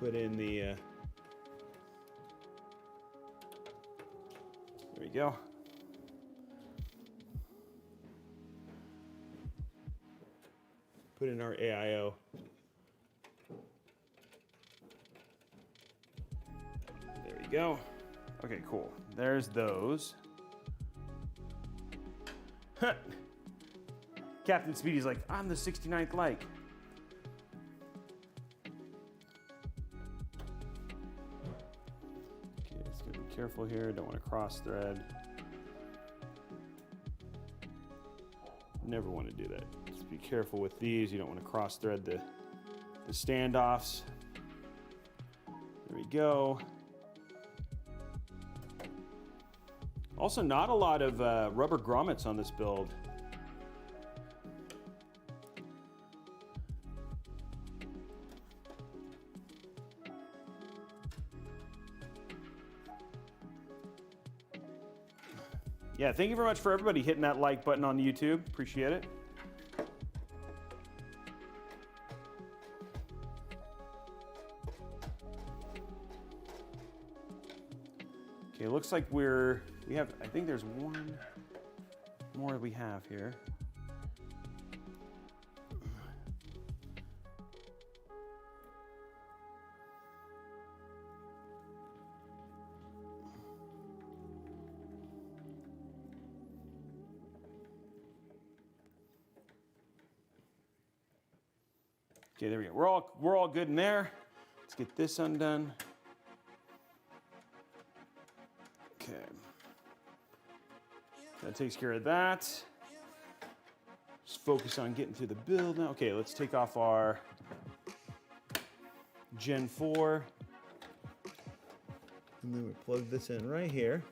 put in the, there we go. Put in our AIO. There we go. Okay, cool. There's those. Captain Speedy's like, I'm the 69th like. Okay, just gotta be careful here. Don't want to cross thread. Never want to do that. Just be careful with these. You don't want to cross thread the standoffs. There we go. Also, not a lot of rubber grommets on this build. Yeah, thank you very much for everybody hitting that like button on YouTube. Appreciate it. Okay, looks like we have, I think there's one more we have here. Okay, there we go. We're all good in there. Let's get this undone. Okay. That takes care of that. Just focus on getting through the build now. Okay, let's take off our Gen 4. And then we plug this in right here.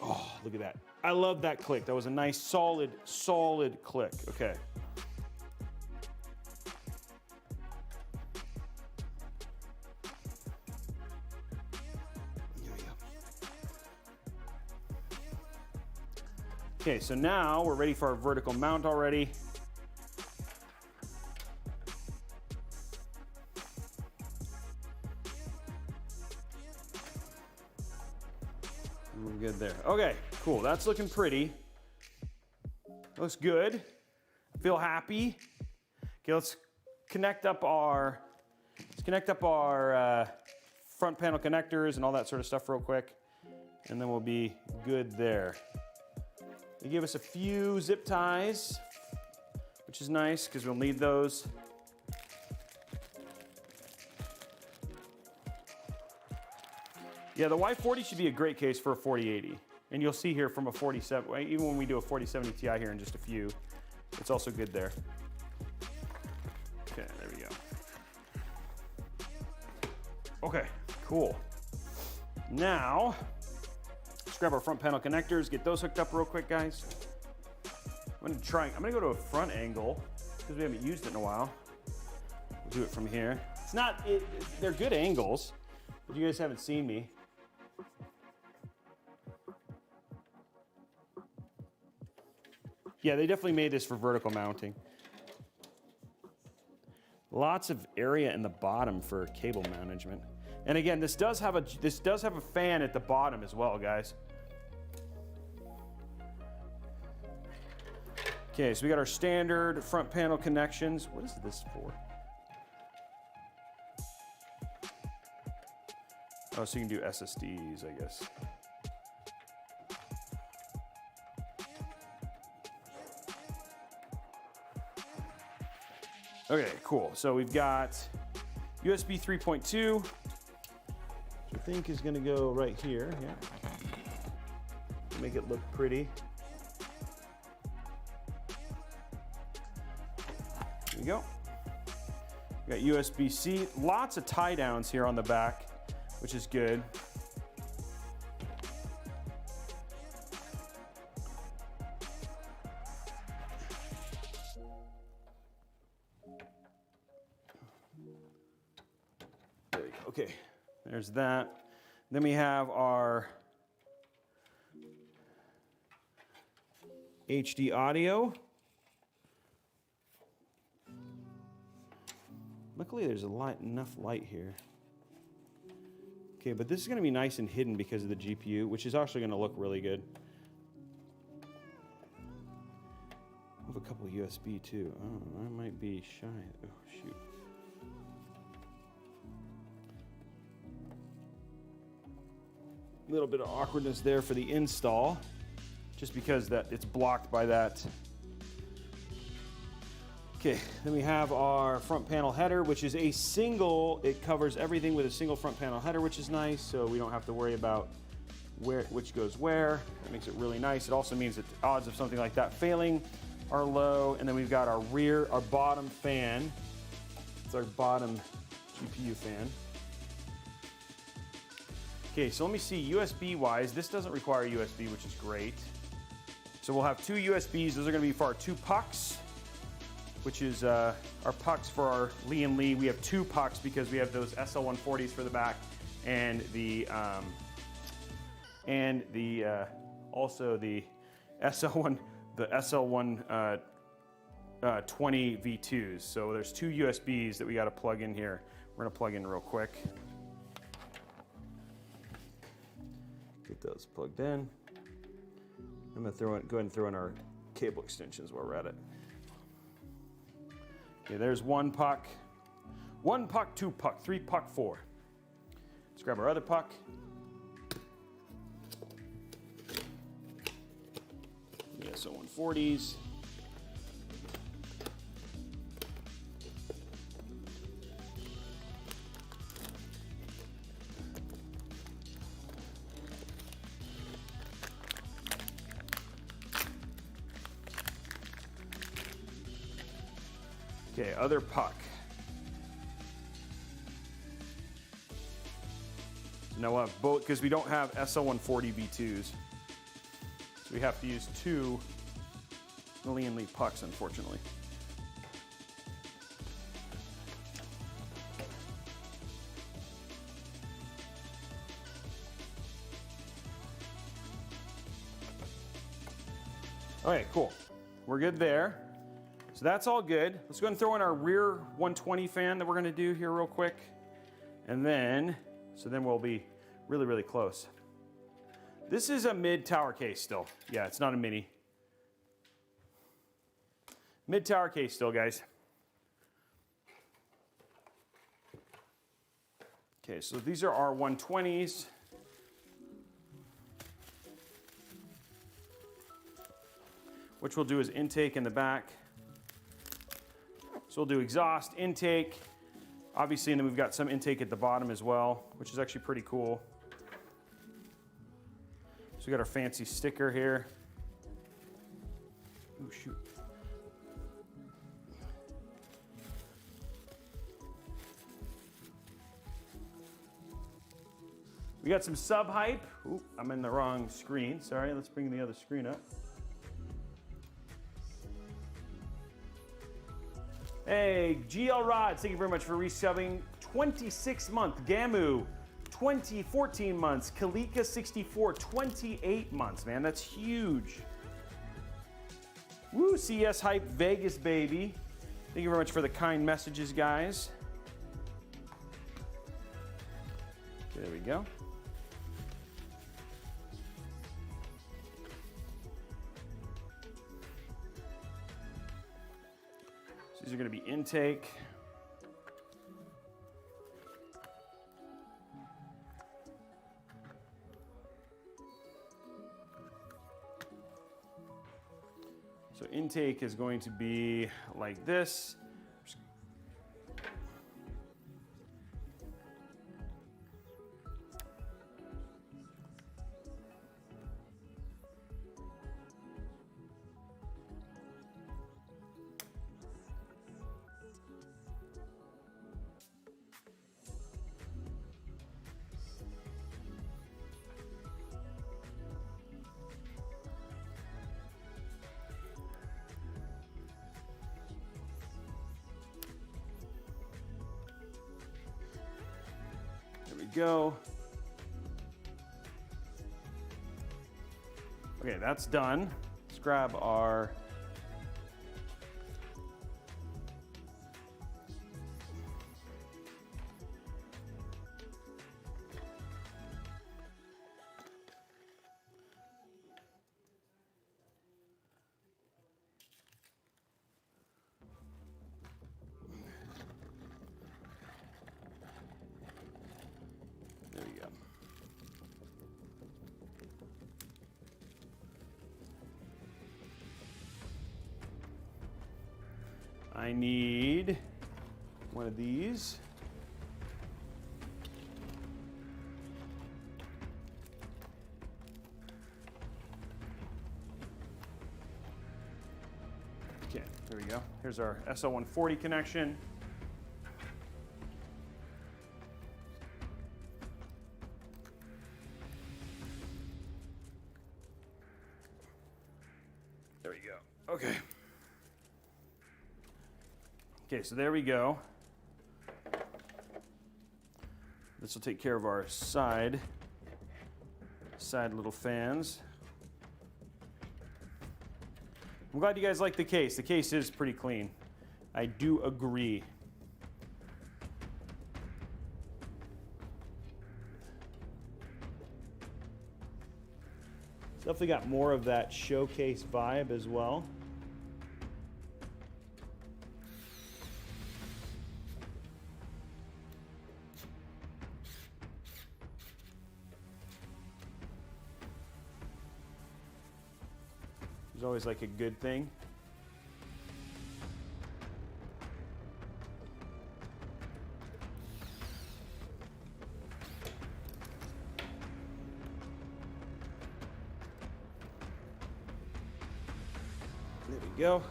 Oh, look at that. I love that click. That was a nice, solid click. Okay. There we go. Okay, so now we're ready for our vertical mount already. We're good there. Okay, cool. That's looking pretty. Looks good. Feel happy. Okay, let's connect up our front panel connectors and all that sort of stuff real quick, and then we'll be good there. They give us a few zip ties, which is nice because we'll need those. Yeah, the Y40 should be a great case for a 4080. And you'll see here from a 47, even when we do a 4070 Ti here in just a few, it's also good there. Okay, there we go. Okay, cool. Now, let's grab our front panel connectors, get those hooked up real quick, guys. I'm gonna go to a front angle because we haven't used it in a while. We'll do it from here. They're good angles, but you guys haven't seen me. Yeah, they definitely made this for vertical mounting. Lots of area in the bottom for cable management. And again, this does have a fan at the bottom as well, guys. Okay, so we got our standard front panel connections. What is this for? Oh, so you can do SSDs, I guess. Okay, cool. So we've got USB 3.2, which I think is going to go right here. Yeah. Make it look pretty. There we go. We got USB-C. Lots of tie downs here on the back, which is good. There you go. Okay, there's that. Then we have our HD audio. Luckily, there's enough light here. Okay, but this is going to be nice and hidden because of the GPU, which is actually going to look really good. I have a couple USB too. Oh, I might be shy. Oh, shoot. A little bit of awkwardness there for the install, just because that it's blocked by that. Okay, then we have our front panel header, which is a single, it covers everything with a single front panel header, which is nice, so we don't have to worry about which goes where. That makes it really nice. It also means that the odds of something like that failing are low. And then we've got our bottom fan. It's our bottom GPU fan. Okay, so let me see, USB-wise, this doesn't require USB, which is great. So we'll have two USBs. Those are gonna be for our two pucks, which is our pucks for our Lee and Lee. We have two pucks because we have those SL140s for the back and also the SL1 20 V2s. So there's two USBs that we got to plug in here. We're gonna plug in real quick. Get those plugged in. I'm gonna go ahead and throw in our cable extensions while we're at it. Okay, there's one puck, two puck, three puck, four. Let's grab our other puck. The SL140s. Okay, other puck. Now we'll have both, because we don't have SL140 V2s. So we have to use 2 million Lee pucks, unfortunately. Okay, cool. We're good there. So that's all good. Let's go ahead and throw in our rear 120 fan that we're gonna do here real quick. And then, so then we'll be really, really close. This is a mid-tower case still. Yeah, it's not a mini. Mid-tower case still, guys. Okay, so these are our 120s. Which we'll do is intake in the back. So we'll do exhaust, intake, obviously, and then we've got some intake at the bottom as well, which is actually pretty cool. So we got our fancy sticker here. Oh, shoot. We got some sub hype. Ooh, I'm in the wrong screen. Sorry, let's bring the other screen up. Hey, GL Rods, thank you very much for resubbing. 26-month Gamu, 14 months. Kalika 64, 28 months, man. That's huge. Woo, CES Hype Vegas, baby. Thank you very much for the kind messages, guys. Okay, there we go. These are going to be intake. So intake is going to be like this. Go. Okay, that's done. Let's grab our I need one of these. Okay, there we go. Here's our SL140 connection. There we go. Okay. Okay, so there we go. This will take care of our side little fans. I'm glad you guys like the case. The case is pretty clean. I do agree. It's definitely got more of that showcase vibe as well. It's always like a good thing. There we go.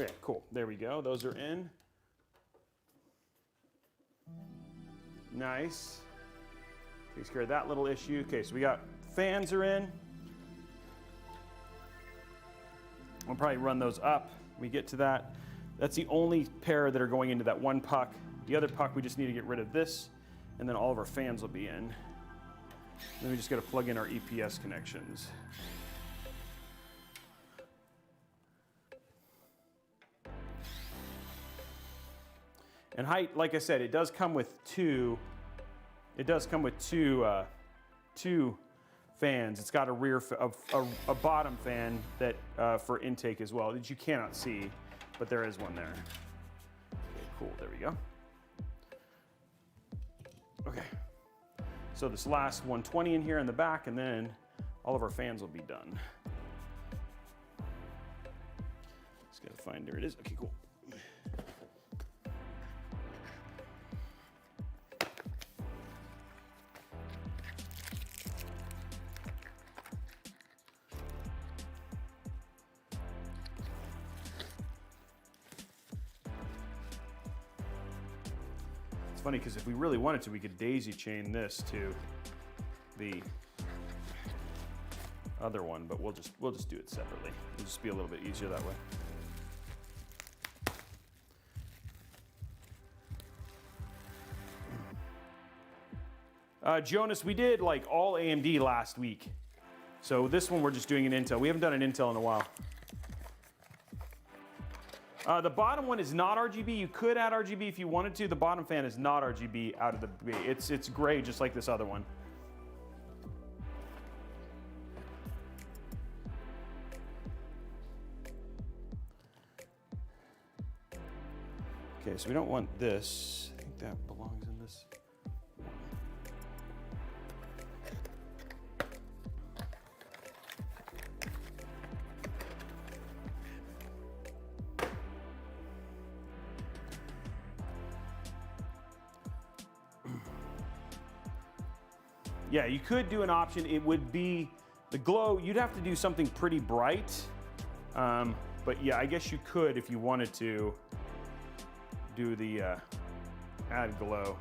Okay, cool. There we go. Those are in. Nice. Takes care of that little issue. Okay, so we got fans are in. We'll probably run those up when we get to that. That's the only pair that are going into that one puck. The other puck, we just need to get rid of this, and then all of our fans will be in. Then we just got to plug in our EPS connections. And Hyte, like I said, it does come with two. It does come with two fans. It's got a rear, a bottom fan that for intake as well that you cannot see, but there is one there. Okay, cool. There we go. Okay. So this last 120 in here in the back, and then all of our fans will be done. Just gotta find, there it is. Okay, cool. It's funny because if we really wanted to, we could daisy chain this to the other one, but we'll just do it separately. It'll just be a little bit easier that way. Jonas, we did like all AMD last week. So this one we're just doing an Intel. We haven't done an Intel in a while. The bottom one is not RGB. You could add RGB if you wanted to. The bottom fan is not RGB out of the gate. It's gray just like this other one. Okay, so we don't want this. I think that belongs in this one. Yeah, you could do an option. It would be the glow. You'd have to do something pretty bright. But yeah, I guess you could if you wanted to do the add glow.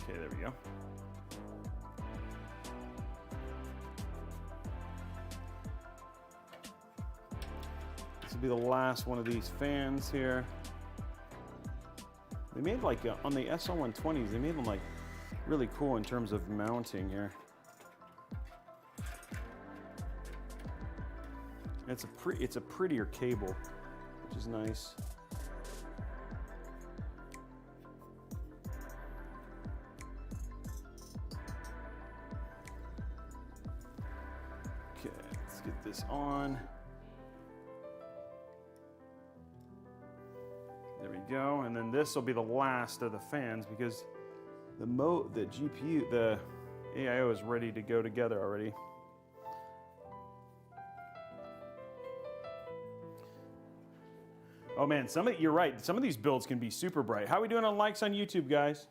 Okay, there we go. This will be the last one of these fans here. They made like on the SL120s, they made them like really cool in terms of mounting here. It's a prettier cable, which is nice. Okay, let's get this on. There we go, and then this will be the last of the fans because the GPU, the AIO is ready to go together already. Oh man, you're right. Some of these builds can be super bright. How are we doing on likes on YouTube, guys?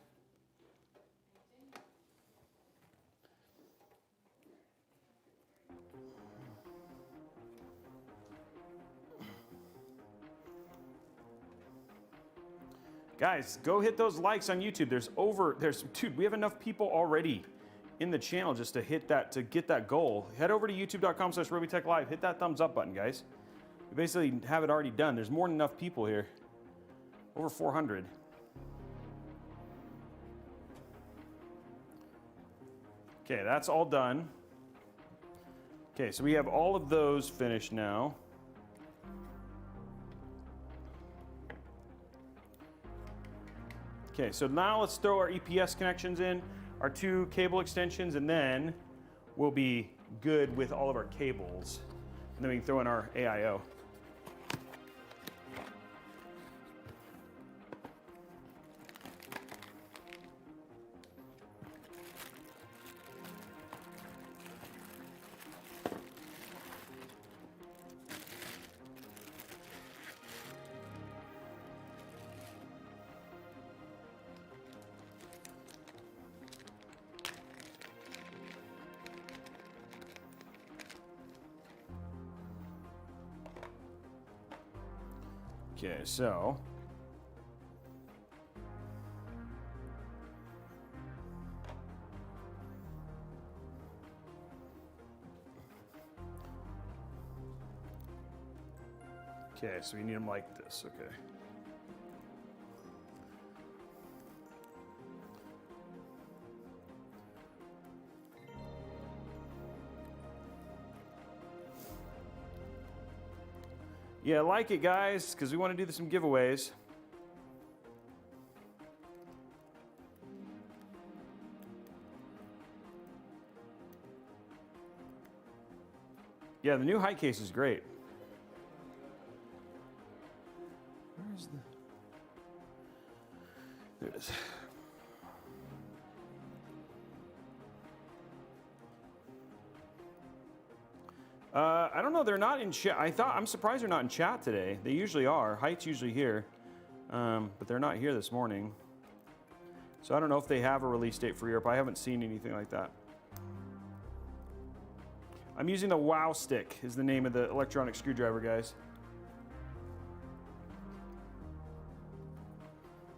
Guys, go hit those likes on YouTube. Dude, we have enough people already in the channel just to hit that, to get that goal. Head over to youtube.com/Robeytech Live. Hit that thumbs up button, guys. We basically have it already done. There's more than enough people here. Over 400. Okay, that's all done. Okay, so we have all of those finished now. Okay, so now let's throw our EPS connections in, our 2 cable extensions, and then we'll be good with all of our cables. And then we can throw in our AIO. Okay, so okay, so we need them like this. Okay. Yeah, like it, guys, because we want to do some giveaways. Yeah, the new Hyte case is great. Where's the... There it is. I don't know. They're not in chat. I'm surprised they're not in chat today. They usually are. Hyte's usually here, but they're not here this morning. So I don't know if they have a release date for Europe. I haven't seen anything like that. I'm using the Wow Stick is the name of the electronic screwdriver, guys.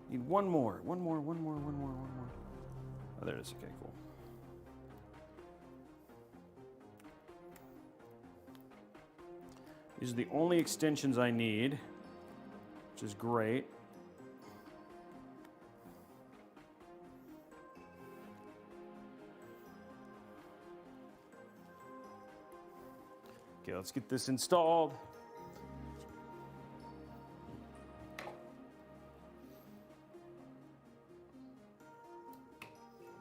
Need one more. Oh, there it is. Okay, cool. These are the only extensions I need, which is great. Okay, let's get this installed.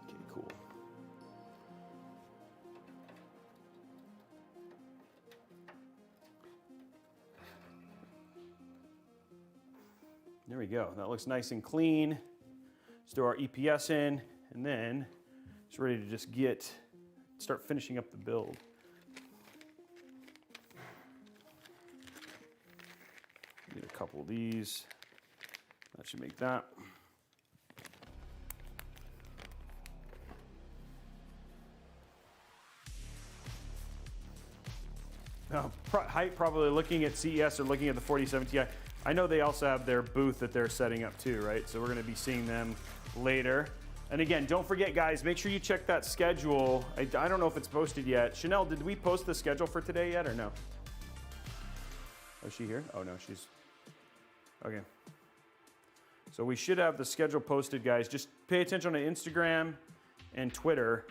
Okay, cool. There we go. That looks nice and clean. Let's throw our EPS in, and then it's ready to just start finishing up the build. Need a couple of these. That should make that. Now, Hyte probably looking at CES or looking at the 4070 Ti. I know they also have their booth that they're setting up too, right? So we're going to be seeing them later. And again, don't forget, guys, make sure you check that schedule. I don't know if it's posted yet. Chanel, did we post the schedule for today yet or no? Oh, is she here? Oh, no, she's... Okay. So we should have the schedule posted, guys. Just pay attention to Instagram and Twitter,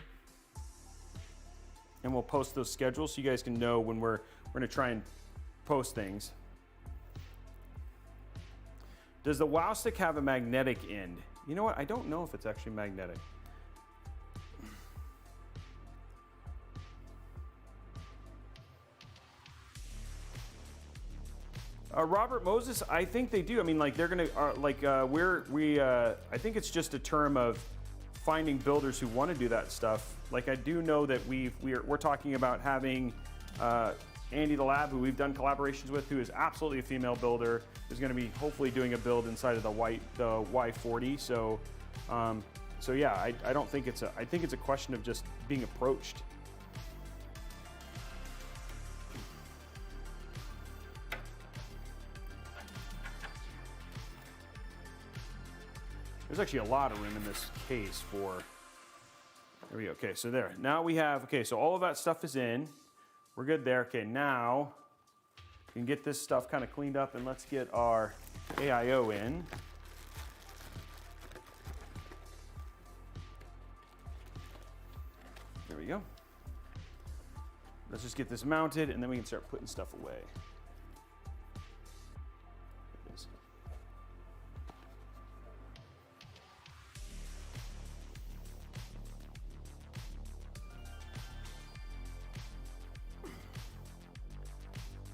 and we'll post those schedules so you guys can know when we're going to try and post things. Does the Wow Stick have a magnetic end? You know what? I don't know if it's actually magnetic. Robert Moses, I think they do. I mean, like they're gonna I think it's just a term of finding builders who want to do that stuff. Like I do know that we're talking about having Andy the Lab, who we've done collaborations with, who is absolutely a female builder, is going to be hopefully doing a build inside of the Y40. So, so yeah, I don't think it's I think it's a question of just being approached. There's actually a lot of room in this case for. There we go. Okay, so there. Now we have. Okay, so all of that stuff is in. We're good there. Okay, now we can get this stuff kind of cleaned up, and let's get our AIO in. There we go. Let's just get this mounted, and then we can start putting stuff away. There it is.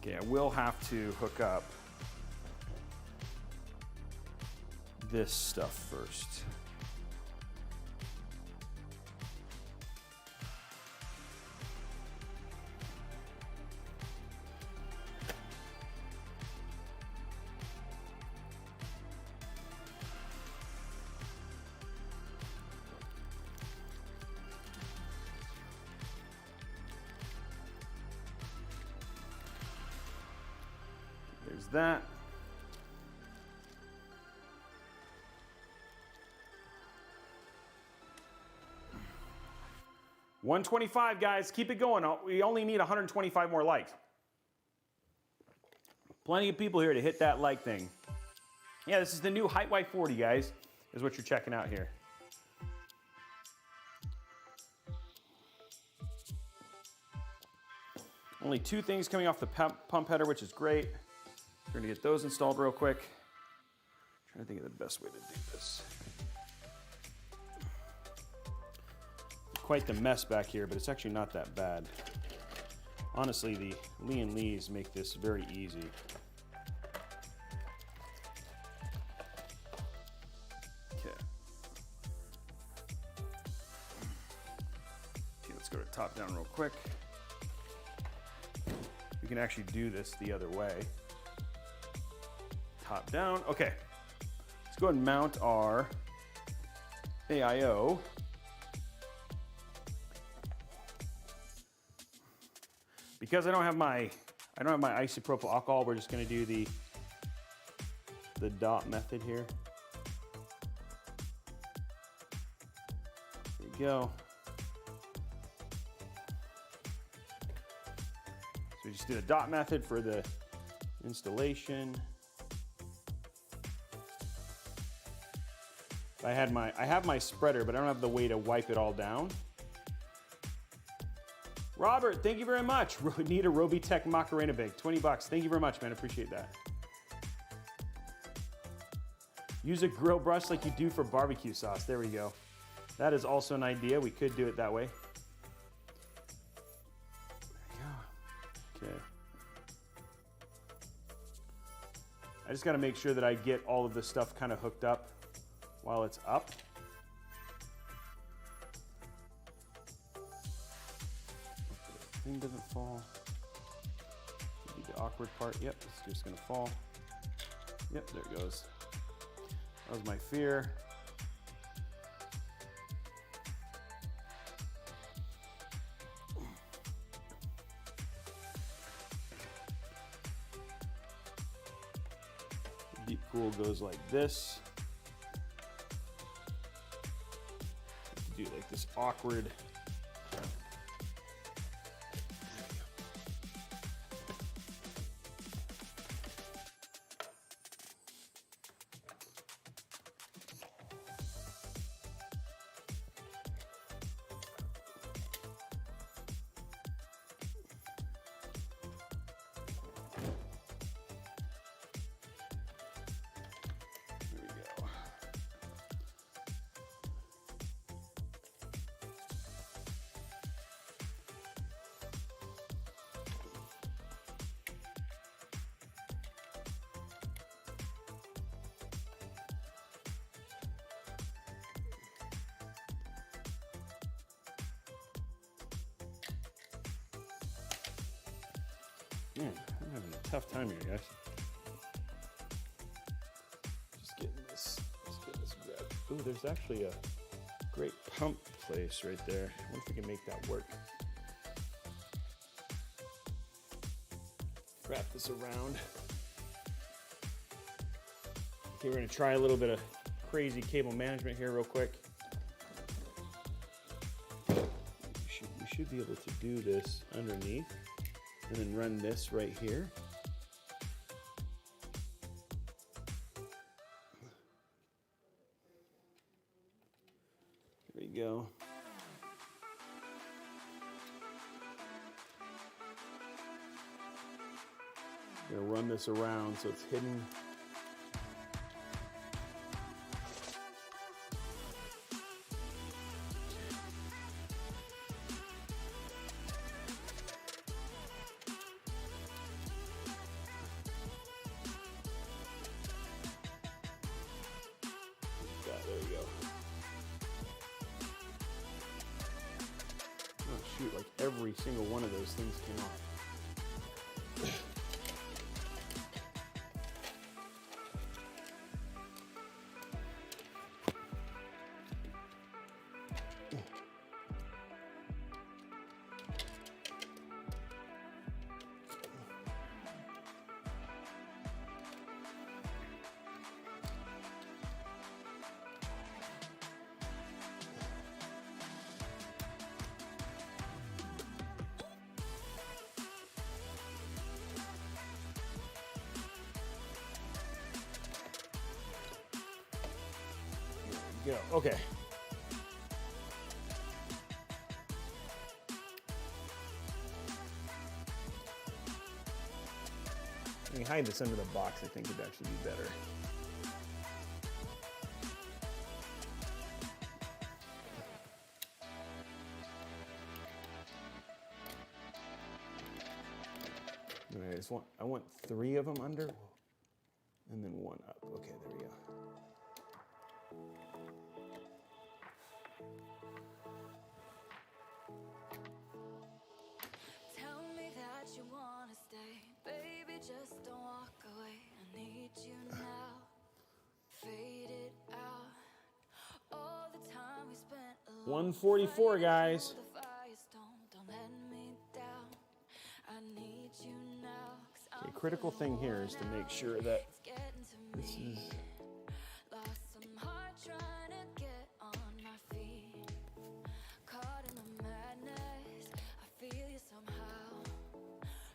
Okay, I will have to hook up this stuff first. There's that. 125, guys. Keep it going. We only need 125 more likes. Plenty of people here to hit that like thing. Yeah, this is the new Hyte Y40, guys, is what you're checking out here. Only 2 things coming off the pump header, which is great. We're gonna get those installed real quick. Trying to think of the best way to do this. Quite the mess back here, but it's actually not that bad. Honestly, the Lee & Lees make this very easy. Okay, let's go to top down real quick. We can actually do this the other way. Top down, okay. Let's go ahead and mount our AIO. Because I don't have my isopropyl alcohol, we're just gonna do the dot method here. There we go. So we just did a dot method for the installation. I have my spreader, but I don't have the way to wipe it all down. Robert, thank you very much. Need a Robeytech Macarena bag, 20 bucks. Thank you very much, man, appreciate that. Use a grill brush like you do for barbecue sauce. There we go. That is also an idea. We could do it that way. There we go. Okay. I just gotta make sure that I get all of this stuff kind of hooked up while it's up. Thing doesn't fall. Maybe the awkward part. Yep, it's just gonna fall. Yep, there it goes. That was my fear. Deep cool goes like this. Do like this awkward. Man, I'm having a tough time here, guys. Just getting this grabbed. Ooh, there's actually a great pump place right there. I wonder if we can make that work. Wrap this around. Okay, we're gonna try a little bit of crazy cable management here real quick. We should be able to do this underneath. And then run this right here. There we go. I'm gonna run this around so it's hidden. There we go. Oh shoot, like every single one of those things came off. go. Okay. Let me hide this under the box. I think it'd actually be better. Okay, I want 3 of them under, and then 1 up. Okay, there we go. Tell me that you wanna stay, baby, just don't walk away. I need you now, fade it out. All the time we spent alone. 144, guys. The firestone, don't let me down. I need you now. Okay, critical thing here is to make sure that It's getting to this me. is. Lost some heart trying to get on my feet. Caught in the madness, I feel you somehow.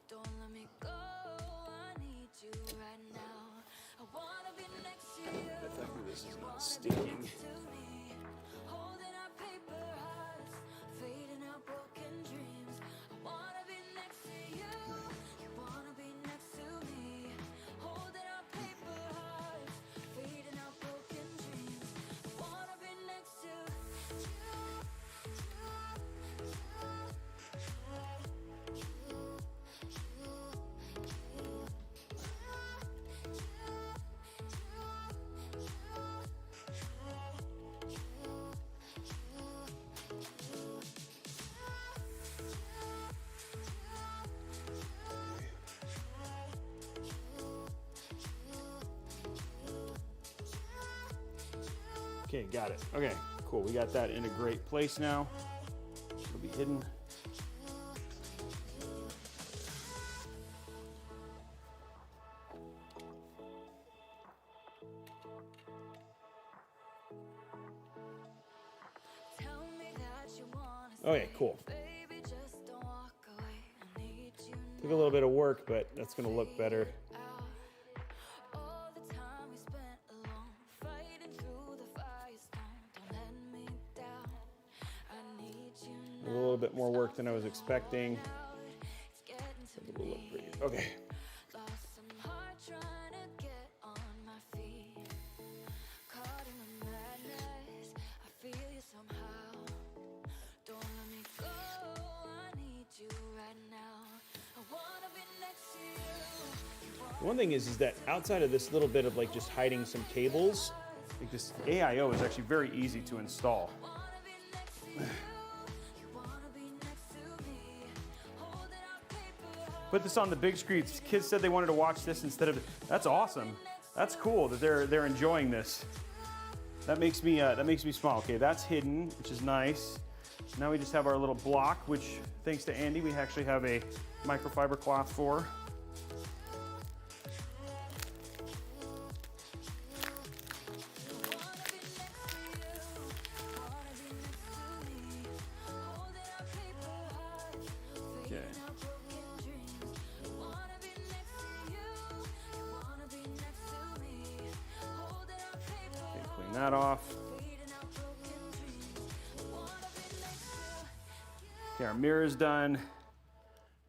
Don't let me go, I need you right now. I wanna be next to you. The fact that this is not Wanna be sticking. next to me. Holding our paper hearts, fading out broken dreams. I wanna be next to you. You wanna be next to me. Holding our paper hearts, fading out broken dreams. I wanna be next to you. Okay, got it. Okay, cool. We got that in a great place now. It'll be hidden. Tell me that you wanna Okay, cool. baby, just don't walk away. I need you Took a little bit of work, but that's gonna look better. out. All the time we spent alone, fighting through the firestone. Don't let me down. I need you A little bit more work than I was expecting. now. It's getting to It will look me. pretty. Okay. Lost some heart trying to get on my feet. Caught in the madness, I feel you somehow. Don't let me go, I need you right now. I wanna be next to you. One thing is that outside of this little bit of like just hiding some cables, like this AIO is actually very easy to install. Wanna be next to you. You wanna be next to me. Holding our paper hearts. Put this on the big screen. Kids said they wanted to watch this instead of. That's awesome. That's cool that they're enjoying this. That makes me smile. Okay, that's hidden, which is nice. Now we just have our little block, which thanks to Andy, we actually have a microfiber cloth for. Okay. Okay, clean that off. Okay, our mirror's done.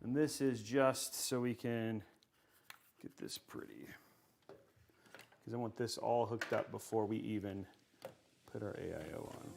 And this is just so we can get this pretty. Because I want this all hooked up before we even put our AIO on.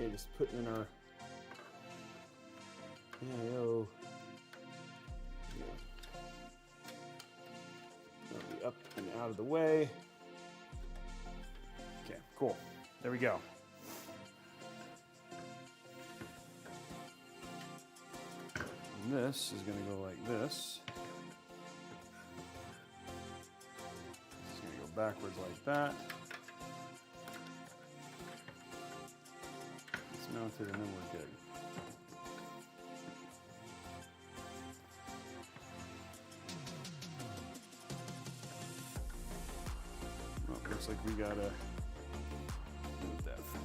Okay, just putting in our AIO. That'll be up and out of the way. Okay, cool. There we go. And this is going to go like this. It's going to go backwards like that. It's mounted and then we're good. Oh, looks like we gotta move that phone.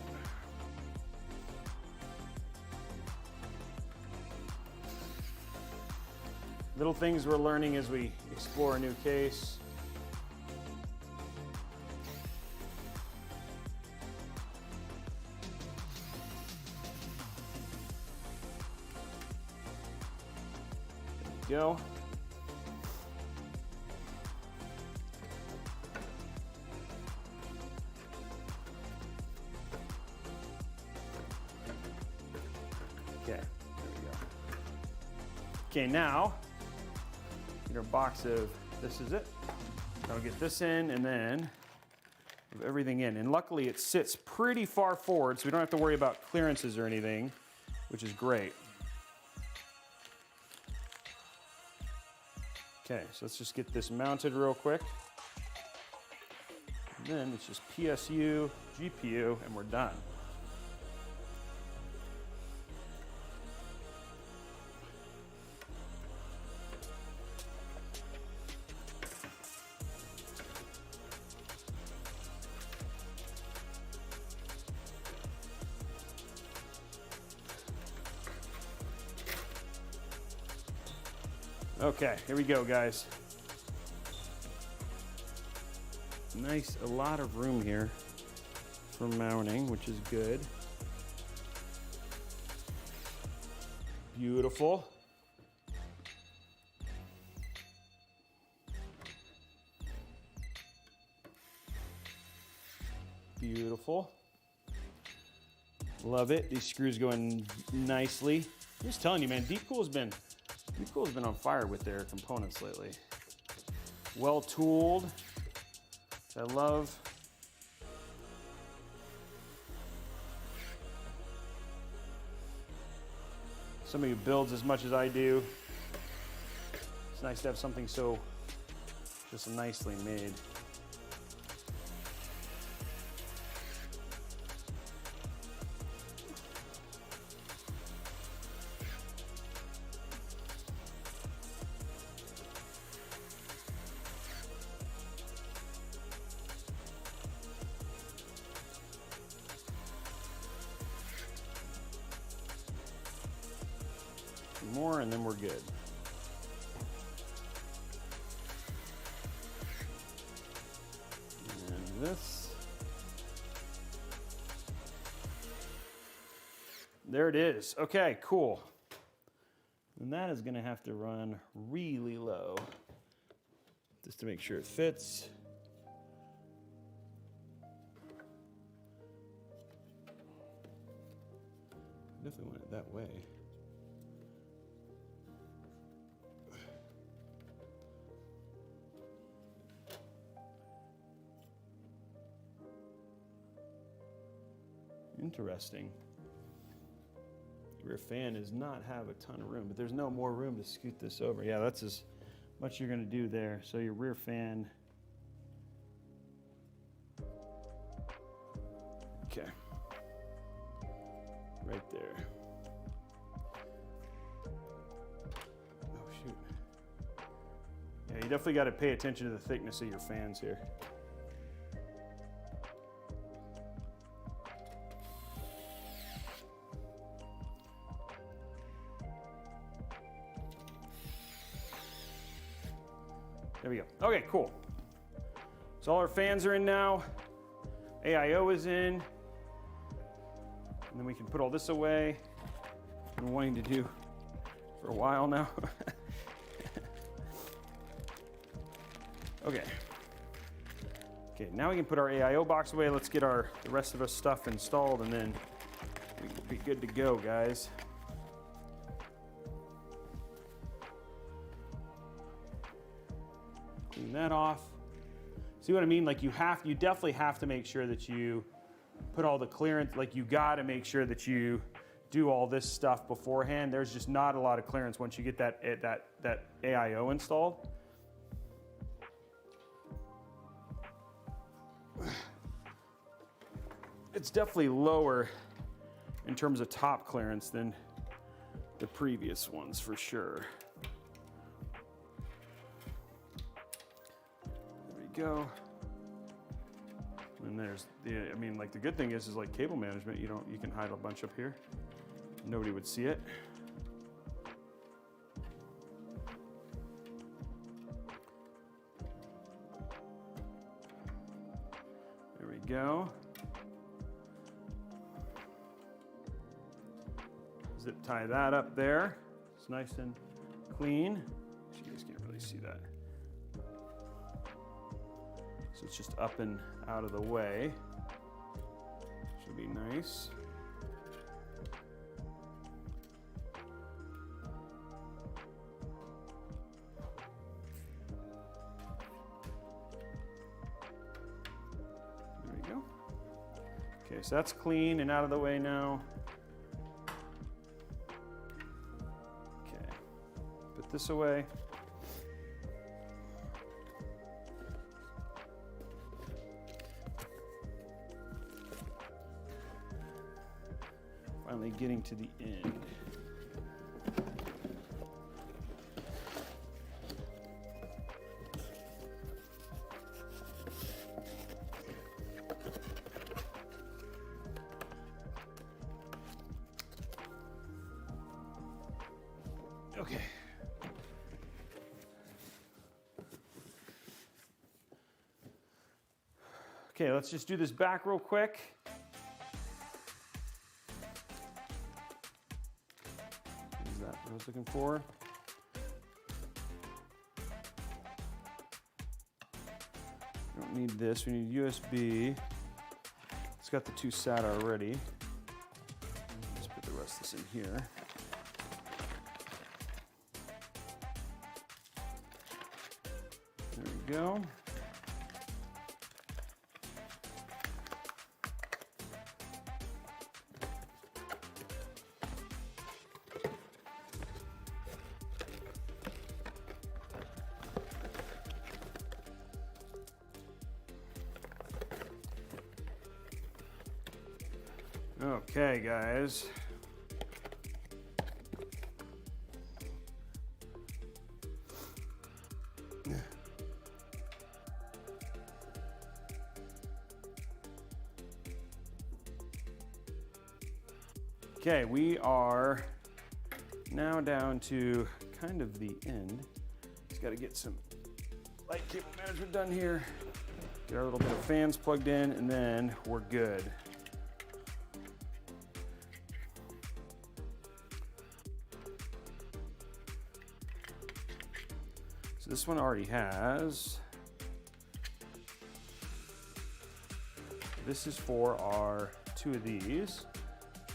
Little things we're learning as we explore a new case. There we go. Okay, there we go. Okay, now get our box of, this is it. I'll get this in and then move everything in. And luckily it sits pretty far forward, so we don't have to worry about clearances or anything, which is great. Okay, so let's just get this mounted real quick. And then it's just PSU, GPU, and we're done. Okay, here we go, guys. Nice, a lot of room here for mounting, which is good. Beautiful. Beautiful. Love it. These screws go in nicely. I'm just telling you, man, Deepcool's been on fire with their components lately. Well tooled, which I love. Somebody who builds as much as I do, it's nice to have something so just nicely made. More and then we're good. And this. There it is. Okay, cool. And that is going to have to run really low just to make sure it fits. Definitely want it that way. Interesting. Rear fan does not have a ton of room, but there's no more room to scoot this over. Yeah, that's as much you're going to do there. So your rear fan. Okay. Right there. Oh, shoot. Yeah, you definitely got to pay attention to the thickness of your fans here. There we go. Okay, cool. So all our fans are in now. AIO is in. And then we can put all this away. I've been wanting to do for a while now. Okay. Okay, now we can put our AIO box away. Let's get the rest of our stuff installed and then we'd be good to go, guys. Clean that off. See what I mean? Like you definitely have to make sure that you put all the clearance, like you gotta make sure that you do all this stuff beforehand. There's just not a lot of clearance once you get that AIO installed. It's definitely lower in terms of top clearance than the previous ones for sure. There we go. And there's the, I mean, like the good thing is like cable management, you can hide a bunch up here. Nobody would see it. There we go. Zip tie that up there. It's nice and clean. You guys can't really see that. So it's just up and out of the way. Should be nice. There we go. Okay, so that's clean and out of the way now. Okay, put this away. Finally getting to the end. Okay. Okay, let's just do this back real quick. What I was looking for. We don't need this, we need USB. It's got the two SATA already. Let's put the rest of this in here. There we go. Okay, guys. Okay, we are now down to kind of the end. Just got to get some light cable management done here. Get our little bit of fans plugged in, and then we're good. This one already has. This is for our two of these.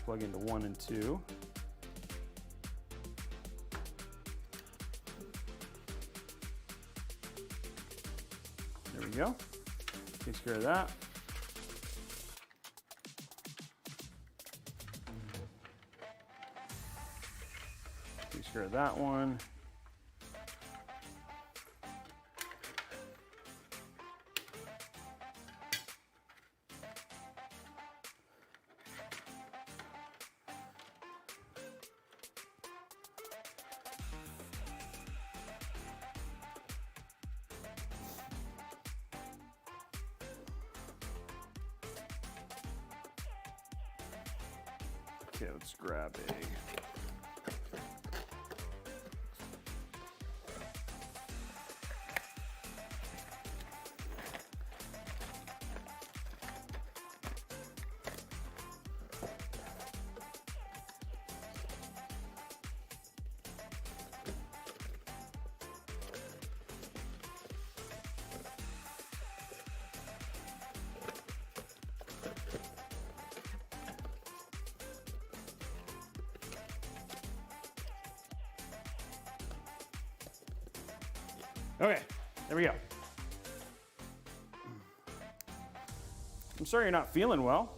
Plug into 1 and 2. There we go. Takes care of that. Takes care of that one. Okay, let's grab a Okay, there we go. I'm sorry you're not feeling well.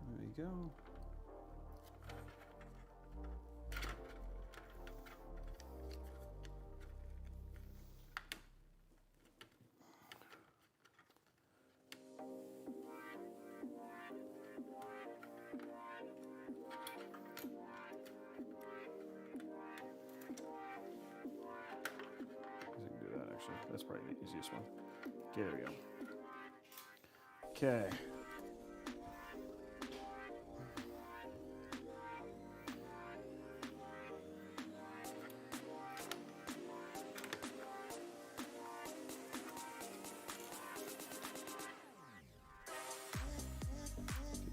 There we go. That's probably the easiest one. Okay, there we go. Okay.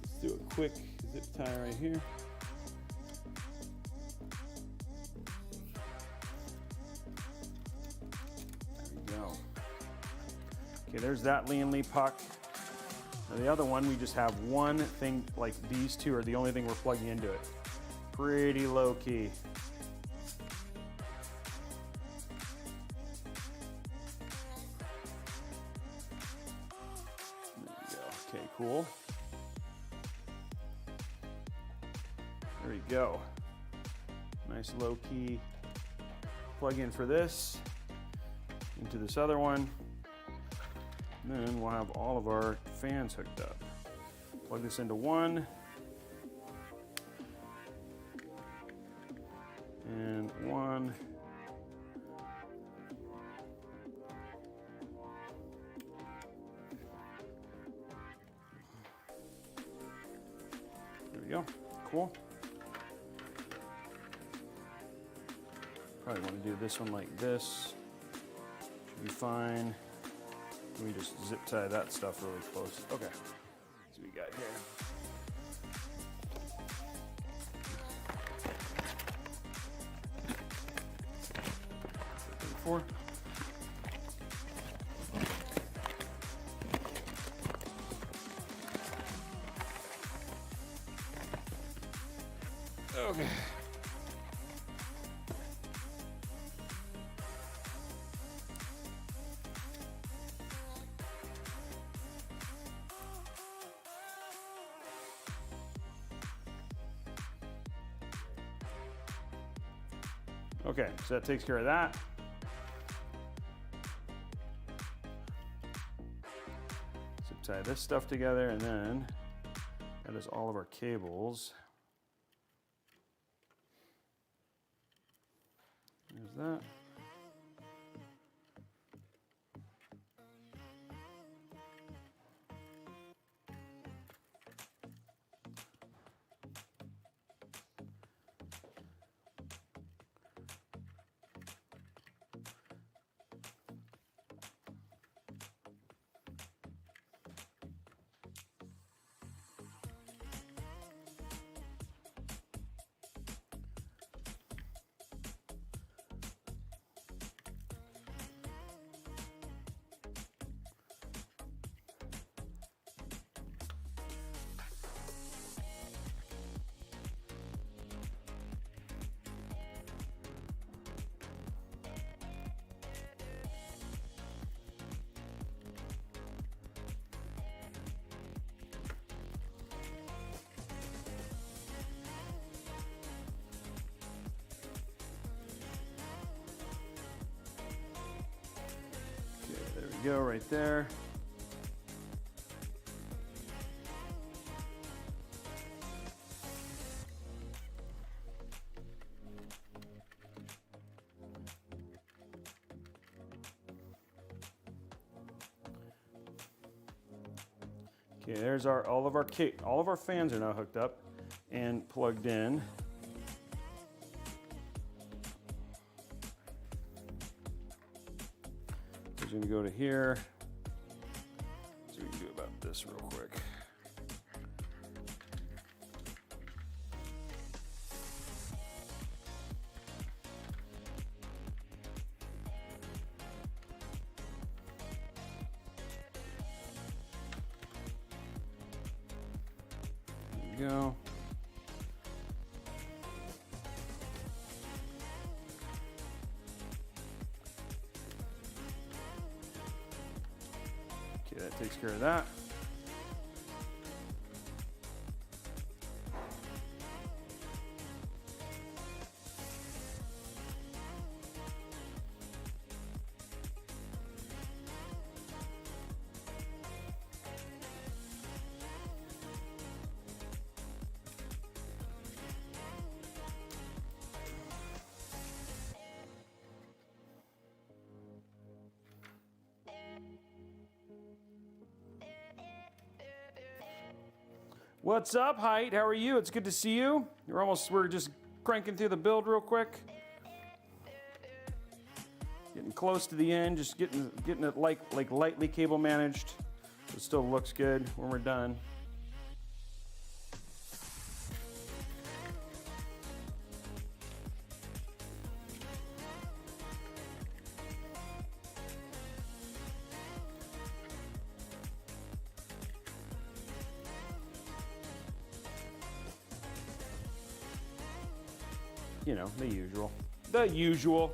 Let's do a quick zip tie right here. Okay, there's that Lian Li puck. Now the other one, we just have one thing, like these two are the only thing we're plugging into it. Pretty low key. There we go. Okay, cool. There we go. Nice low key plug in for this into this other one. And then we'll have all of our fans hooked up. Plug this into one. And one. There we go. Cool. Probably want to do this one like this. Should be fine. Let me just zip tie that stuff really close. Okay, so we got here. Four. Okay. Okay, so that takes care of that. Zip tie this stuff together, and then that is all of our cables. There's that. Go right there. Okay, there's all of our fans are now hooked up and plugged in. We're going to go to here. So we can do about this real quick. we go. Okay, that takes care of that. What's up, Hyte? How are you? It's good to see you. We're just cranking through the build real quick. Getting close to the end, just getting it like lightly cable managed. It still looks good when we're done. You know, the usual. The usual.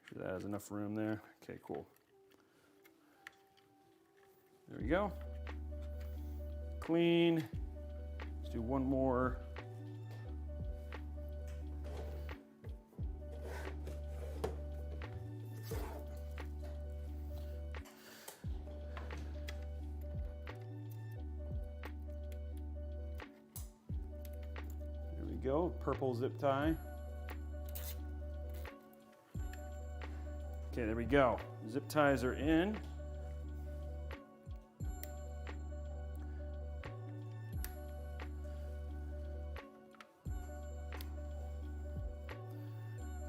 Sure that has enough room there. Okay, cool. There we go. Clean. Let's do one more. There we go, purple zip tie. Okay, there we go. Zip ties are in.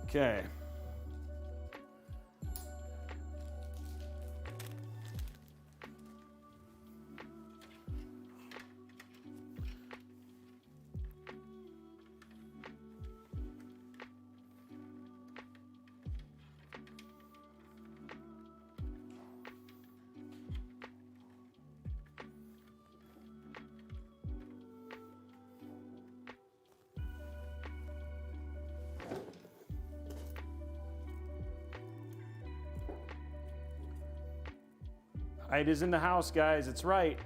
Okay. Hyte is in the house, guys. It's right.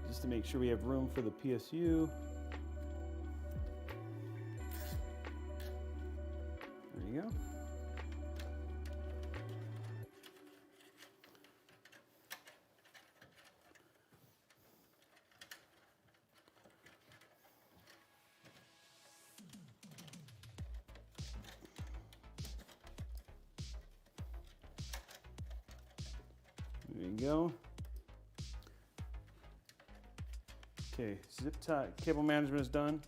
Just to make sure we have room for the PSU. There you go. There you go. Okay, zip tie, cable management is done.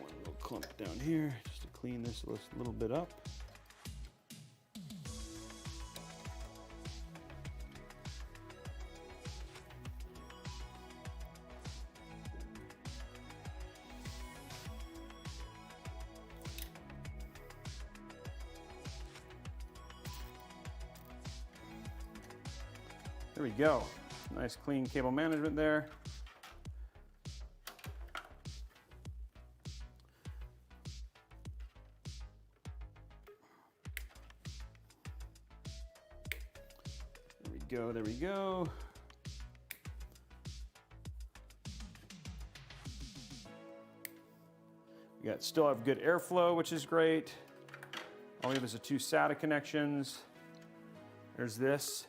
One little clump down here just to clean this a little bit up. There we go. Nice clean cable management there. There we go, there we go. We still have good airflow, which is great. All we have is the 2 SATA connections. There's this.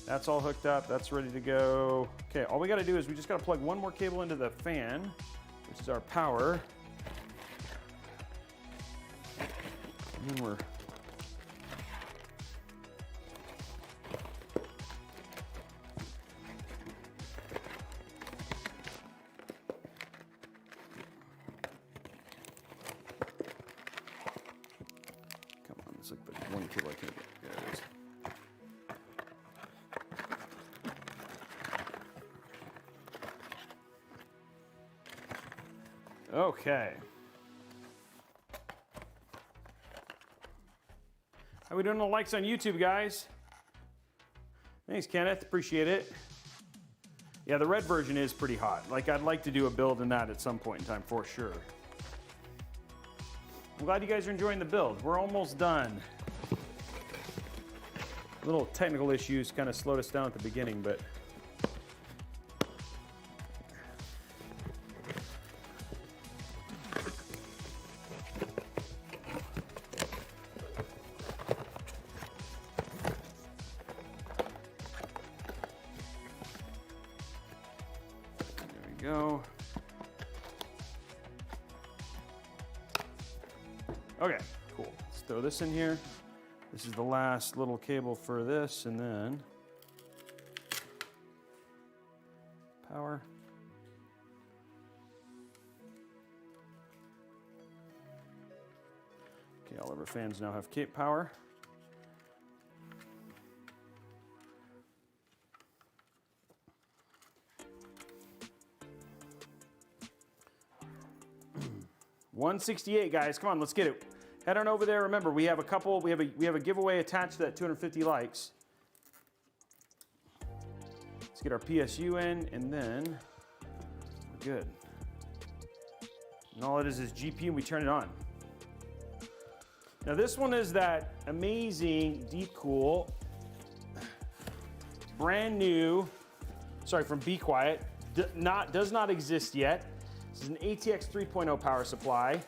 That's all hooked up. That's ready to go. Okay, all we got to do is we just got to plug one more cable into the fan, which is our power. And then we're it's like the one cable I can't get. There it is. Okay. How we doing on the likes on YouTube, guys? Thanks, Kenneth. Appreciate it. Yeah, the red version is pretty hot. Like, I'd like to do a build in that at some point in time for sure. I'm glad you guys are enjoying the build. We're almost done. Little technical issues kind of slowed us down at the beginning, but there we go. Okay, cool. Let's throw this in here. This is the last little cable for this, and then power. Okay, all of our fans now have cape power. $168, guys. Come on, let's get it. Head on over there. Remember, we have a couple. We have a giveaway attached to that 250 likes. Let's get our PSU in, and then we're good. And all it is GPU, and we turn it on. Now this one is that amazing deep cool, brand new. Sorry, from Be Quiet. Does not exist yet. This is an ATX 3.0 power supply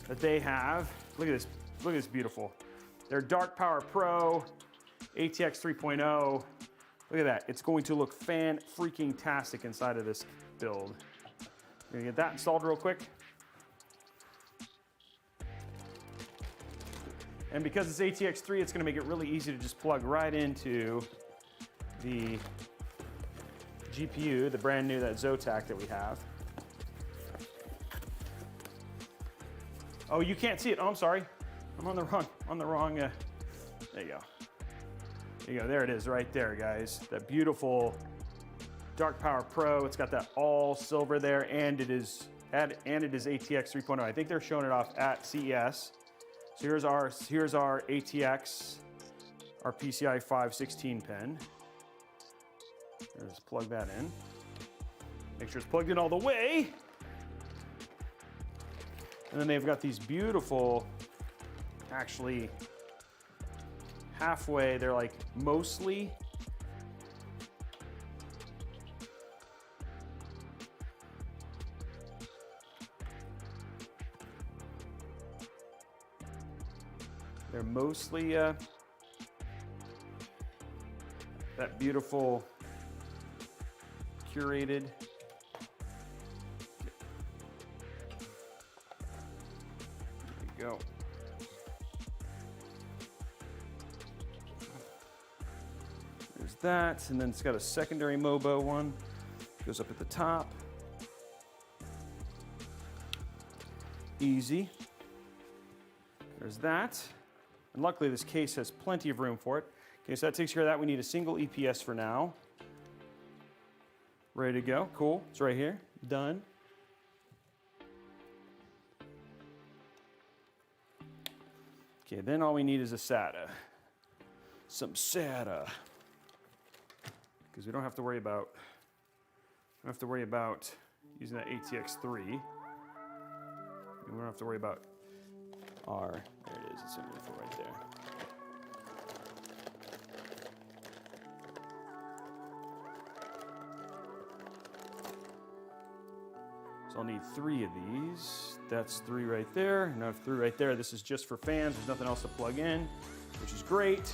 that they have. Look at this. Look at this beautiful. Their Dark Power Pro ATX 3.0. Look at that. It's going to look fan-freaking-tastic inside of this build. We're gonna get that installed real quick. And because it's ATX 3, it's gonna make it really easy to just plug right into the GPU, the brand new, that Zotac that we have. Oh, you can't see it. Oh, I'm sorry. I'm on the wrong, there you go. There you go, there it is right there, guys. That beautiful Dark Power Pro. It's got that all silver there, and it is ATX 3.0. I think they're showing it off at CES. So here's our ATX, our PCI 5 16 pin. Just plug that in. Make sure it's plugged in all the way. And then they've got these beautiful, actually halfway, they're like mostly that beautiful curated. Go. There's that, and then it's got a secondary MOBO one. Goes up at the top. Easy. There's that. And luckily this case has plenty of room for it. Okay, so that takes care of that. We need a single EPS for now. Ready to go. Cool. It's right here. Done. Okay, then all we need is a SATA. Some SATA. Because we don't have to worry about using that ATX 3. And we don't have to worry about our, there it is, it's in info right there. So So I'll need 3 of these. That's 3 right there. Now 3 right there. This is just for fans. There's nothing else to plug in, which is great.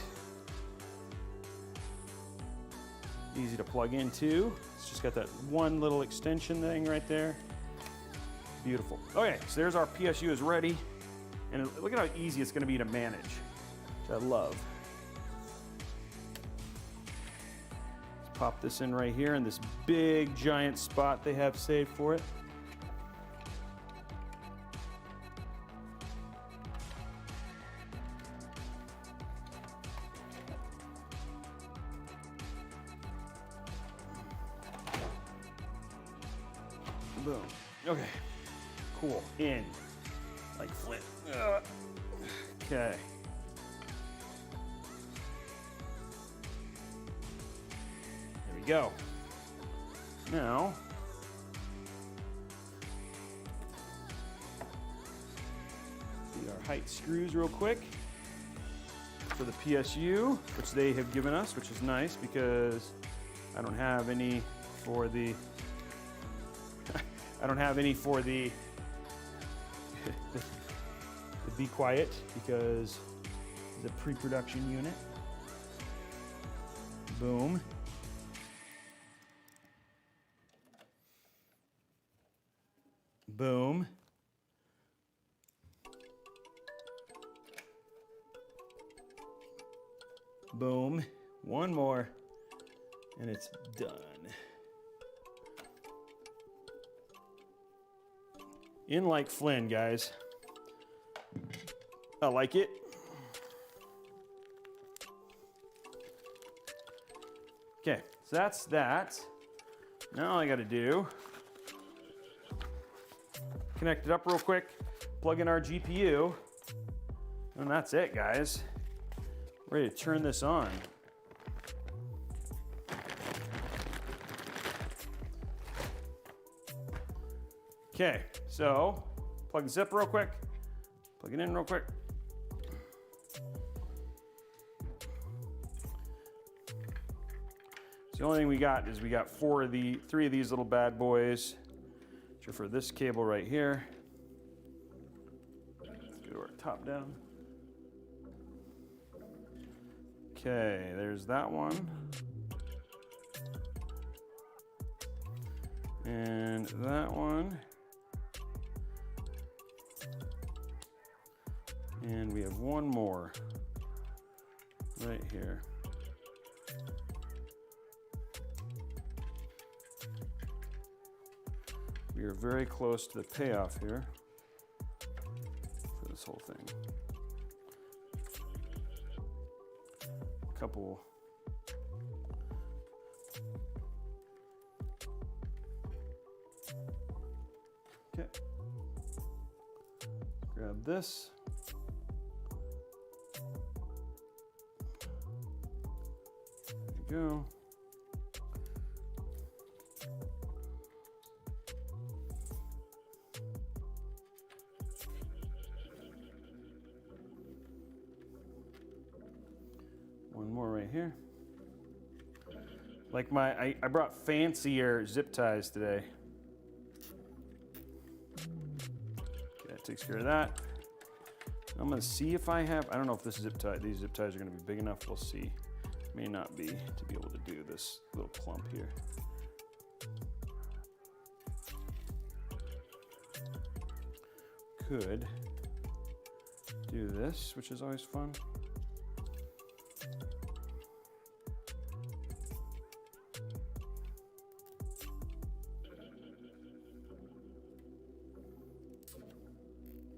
Easy to plug in too. It's just got that one little extension thing right there. Beautiful. Okay, so there's our PSU is ready. And look at how easy it's gonna be to manage, which I love. Let's pop this in right here in this big giant spot they have saved for it. Boom. Okay. Cool. In. Like flint. Okay. There we go. Now, need our Hyte screws real quick for the PSU, which they have given us, which is nice because I don't have any for the the Be Quiet because it's a pre-production unit. Boom. Boom. Boom. One more, and it's done. In like Flynn, guys. I like it. Okay, so that's that. Now all I gotta do, connect it up real quick, plug in our GPU, and that's it, guys. Ready to turn this on. Okay, so plug the zip real quick, plug it in real quick. So the only thing we got is we got 3 of these little bad boys, which are for this cable right here. Let's go to our top down. Okay, there's that one. And that one. And we have one more right here. We are very close to the payoff here for this whole thing. A couple. Okay. Grab this. There you go. One more right here. Like I brought fancier zip ties today. Okay, that takes care of that. I'm gonna see if I don't know if this zip tie, these zip ties are gonna be big enough. We'll see. May not be to be able to do this little clump here. Could do this, which is always fun.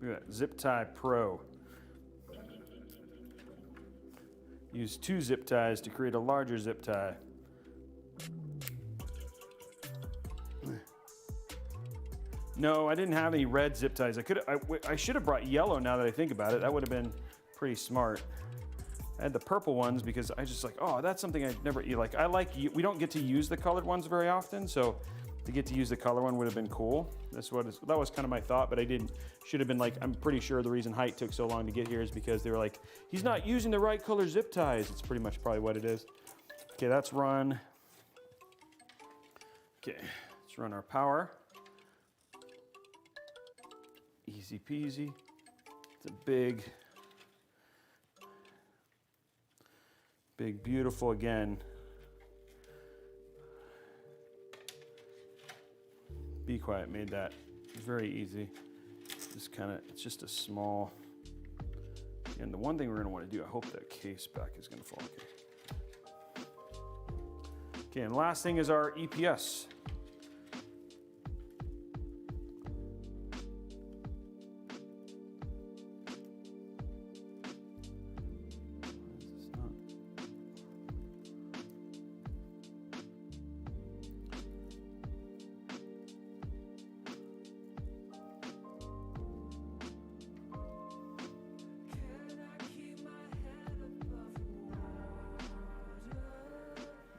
Look at that, Zip Tie Pro. Use 2 zip ties to create a larger zip tie. No, I didn't have any red zip ties. I should have brought yellow now that I think about it. That would have been pretty smart. I had the purple ones because I just like, oh, that's something I'd never eat. Like, we don't get to use the colored ones very often, so to get to use the color one would have been cool. That was kind of my thought, but I didn't. Should have been like, I'm pretty sure the reason Hyte took so long to get here is because they were like, he's not using the right color zip ties. It's pretty much probably what it is. Okay, that's run. Okay, let's run our power. Easy peasy. It's a big, beautiful again. Be Quiet made that very easy. Just kind of, it's just a small, and the one thing we're gonna wanna do, I hope that case back is gonna fall okay. Okay, and last thing is our EPS.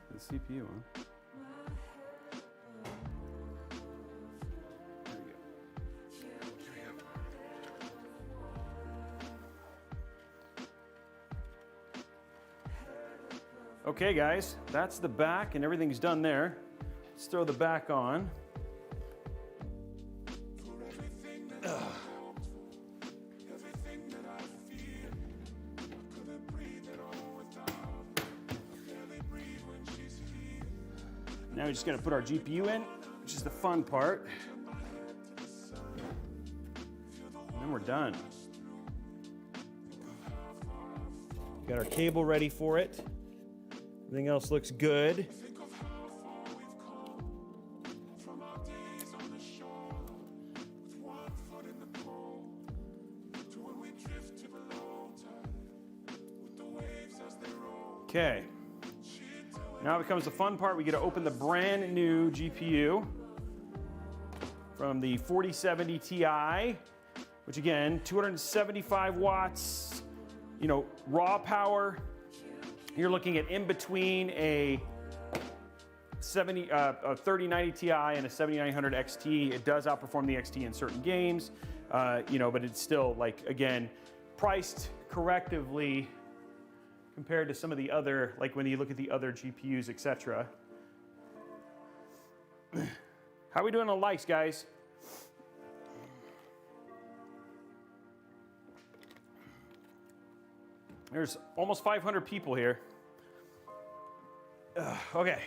The CPU, huh? There we go. Okay, guys, that's the back and everything's done there. Let's throw the back on. Now we're just gonna put our GPU in, which is the fun part. And then we're done. Got our cable ready for it. Everything else looks good. Okay. Now it becomes the fun part. We get to open the brand new GPU from the 4070 Ti, which again, 275 watts, you know, raw power. You're looking at in between a 3090 Ti and a 7900 XT. It does outperform the XT in certain games, you know, but it's still, like, again, priced correctively compared to some of the other, like when you look at the other GPUs, etc. How are we doing on likes, guys? There's almost 500 people here. Okay,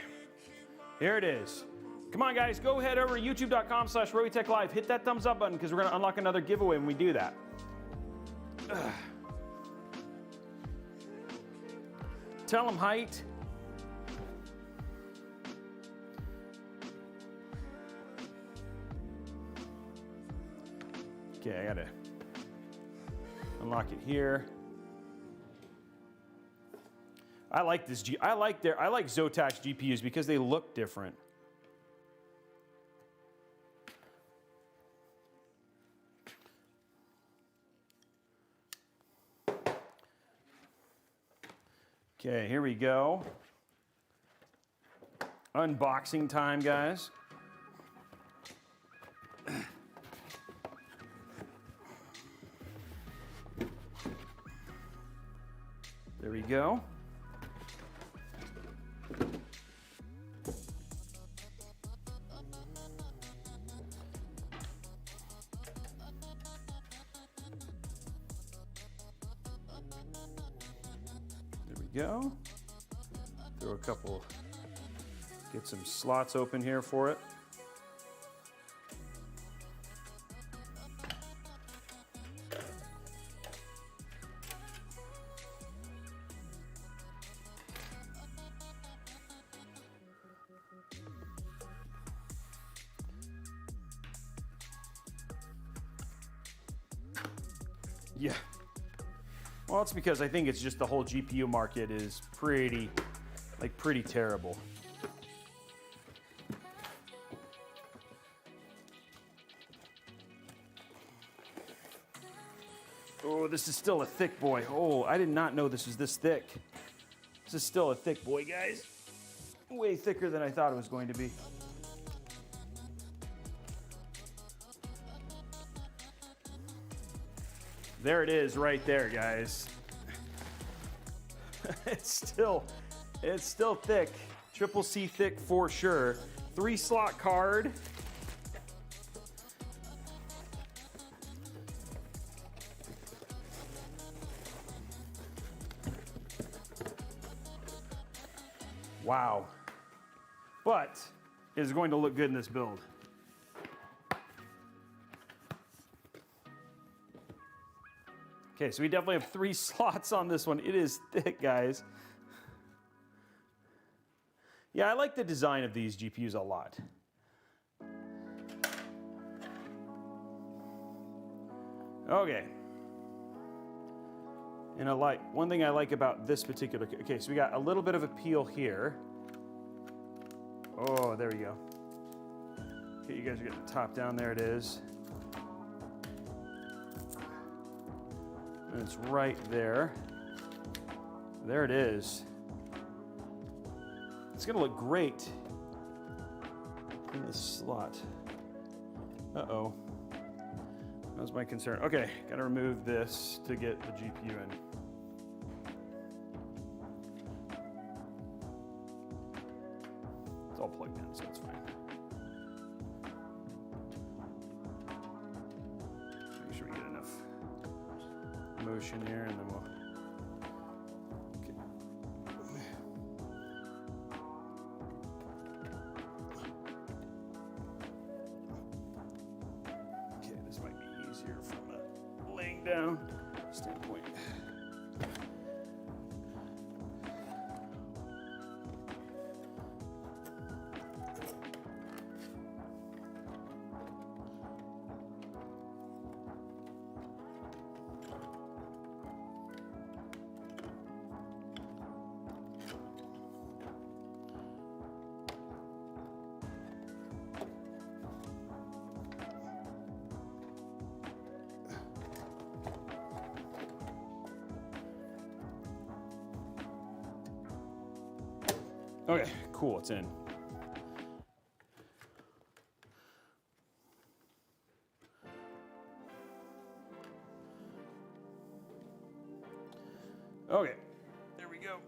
here it is. Come on, guys, go head over to youtube.com/Robeytech Live. Hit that thumbs up button because we're gonna unlock another giveaway when we do that. Tell them, Hyte. Okay, I gotta unlock it here. I like this I like Zotac GPUs because they look different. Okay, here we go. Unboxing time, guys. There we go. Go. Throw a couple, get some slots open here for it. Yeah. Well, it's because I think it's just the whole GPU market is pretty terrible. Oh, this is still a thick boy. Oh, I did not know this was this thick. This is still a thick boy, guys. Way thicker than I thought it was going to be. There it is right there, guys. It's still thick. Triple C thick for sure. 3-slot card. Wow. But it is going to look good in this build. Okay, so we definitely have 3 slots on this one. It is thick, guys. Yeah, I like the design of these GPUs a lot. Okay. And one thing I like about this particular, okay, so we got a little bit of a peel here. Oh, there we go. Okay, you guys are getting the top down, there it is. And it's right there. There it is. It's gonna look great in this slot. Uh-oh. That was my concern. Okay, gotta remove this to get the GPU in. It's all plugged in, so it's fine. Make sure we get enough motion here, and then we'll. Okay. Okay, this might be easier from a laying down standpoint. Okay, cool, it's in. Okay, there we go.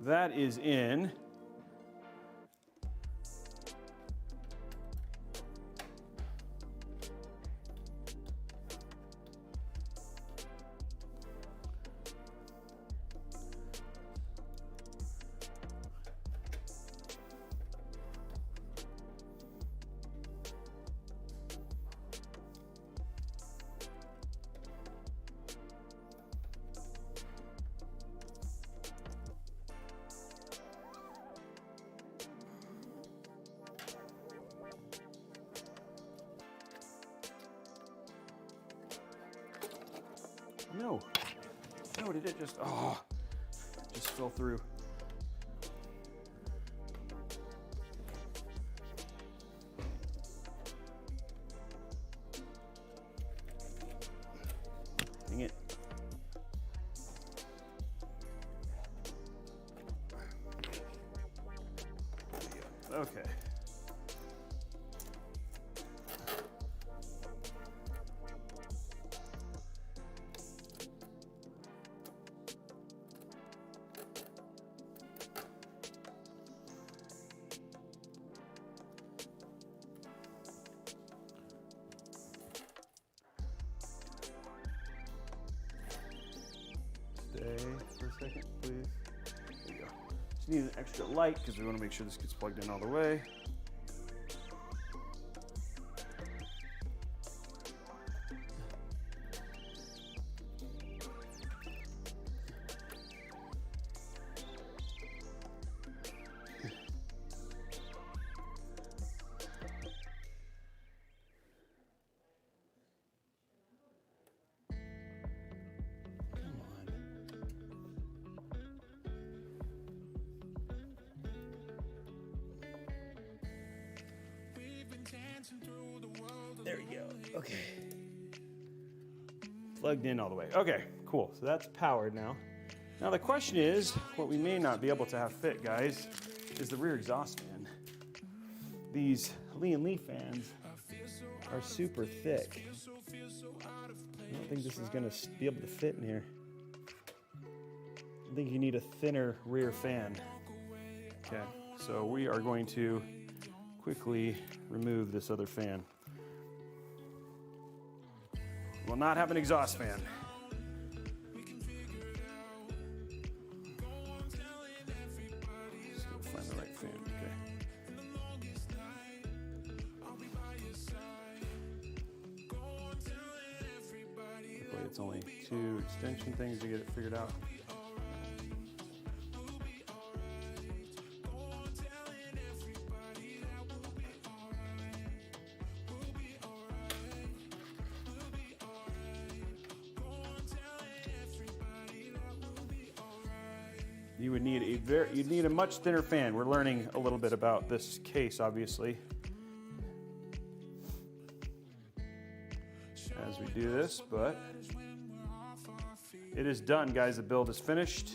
That is in. No. No, did it just, oh, just fell through. Dang it. Okay. Stay for a second, please. There you go. Just need an extra light because we want to make sure this gets plugged in all the way. There we go. Okay. Plugged in all the way. Okay, cool. So that's powered now. Now the question is, what we may not be able to have fit, guys, is the rear exhaust fan. These Lee & Lee fans are super thick. I don't think this is gonna be able to fit in here. I think you need a thinner rear fan. Okay, so we are going to quickly remove this other fan. Will not have an exhaust fan. it's only 2 extension things to get it figured out. You would need you'd need a much thinner fan. We're learning a little bit about this case, obviously, as we do this, but it is done, guys. The build is finished.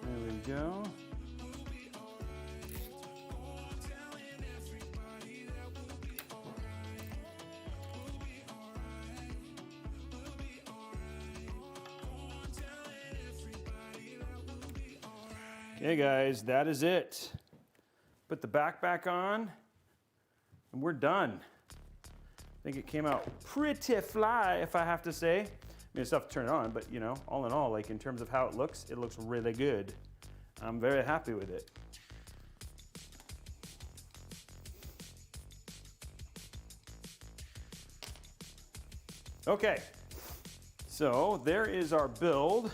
There we go. Okay, guys, that is it. Put the back on, and we're done. I think it came out pretty fly, if I have to say. I mean, it's tough to turn it on, but you know, all in all, like in terms of how it looks really good. I'm very happy with it. Okay, so there is our build.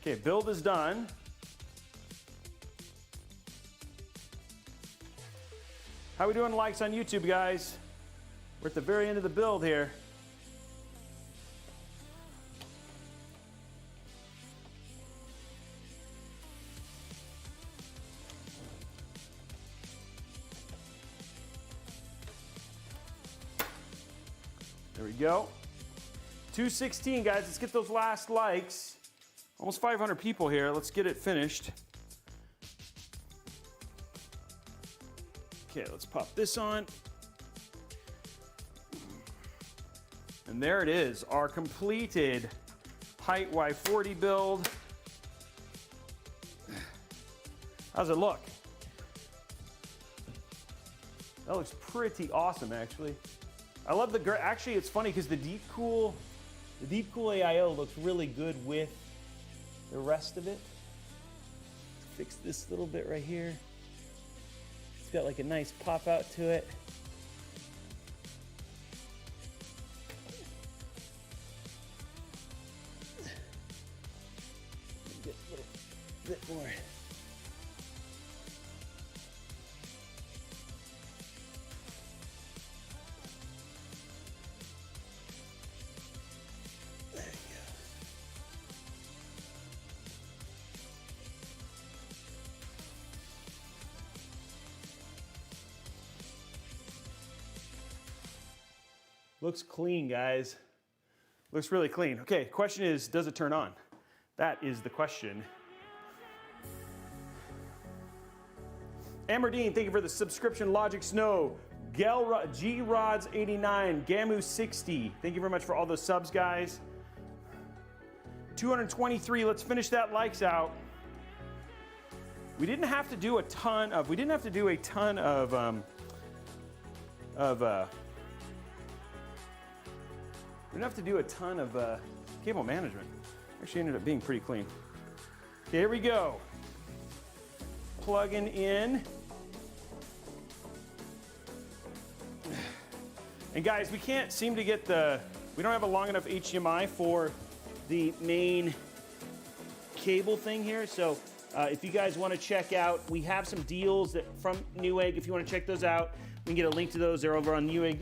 Okay, build is done. How we doing likes on YouTube, guys? We're at the very end of the build here. There we go. 216, guys. Let's get those last likes. Almost 500 people here. Let's get it finished. Okay, let's pop this on. And there it is, our completed Hyte Y40 build. How's it look? That looks pretty awesome, actually. I love the, actually it's funny because the deep cool AIO looks really good with the rest of it. Fix this little bit right here. It's got like a nice pop out to it. Get a little bit more. Looks clean, guys. Looks really clean. Okay, question is, does it turn on? That is the question. Amerdine, thank you for the subscription. Logic Snow, G-Rods 89, Gamu 60. Thank you very much for all those subs, guys. 223, let's finish that likes out. We didn't have to do a ton of cable management. Actually ended up being pretty clean. Okay, here we go. Plugging in. And guys, we can't seem to get we don't have a long enough HDMI for the main cable thing here. So if you guys want to check out, we have some deals from Newegg. If you want to check those out, we can get a link to those. They're over on Newegg,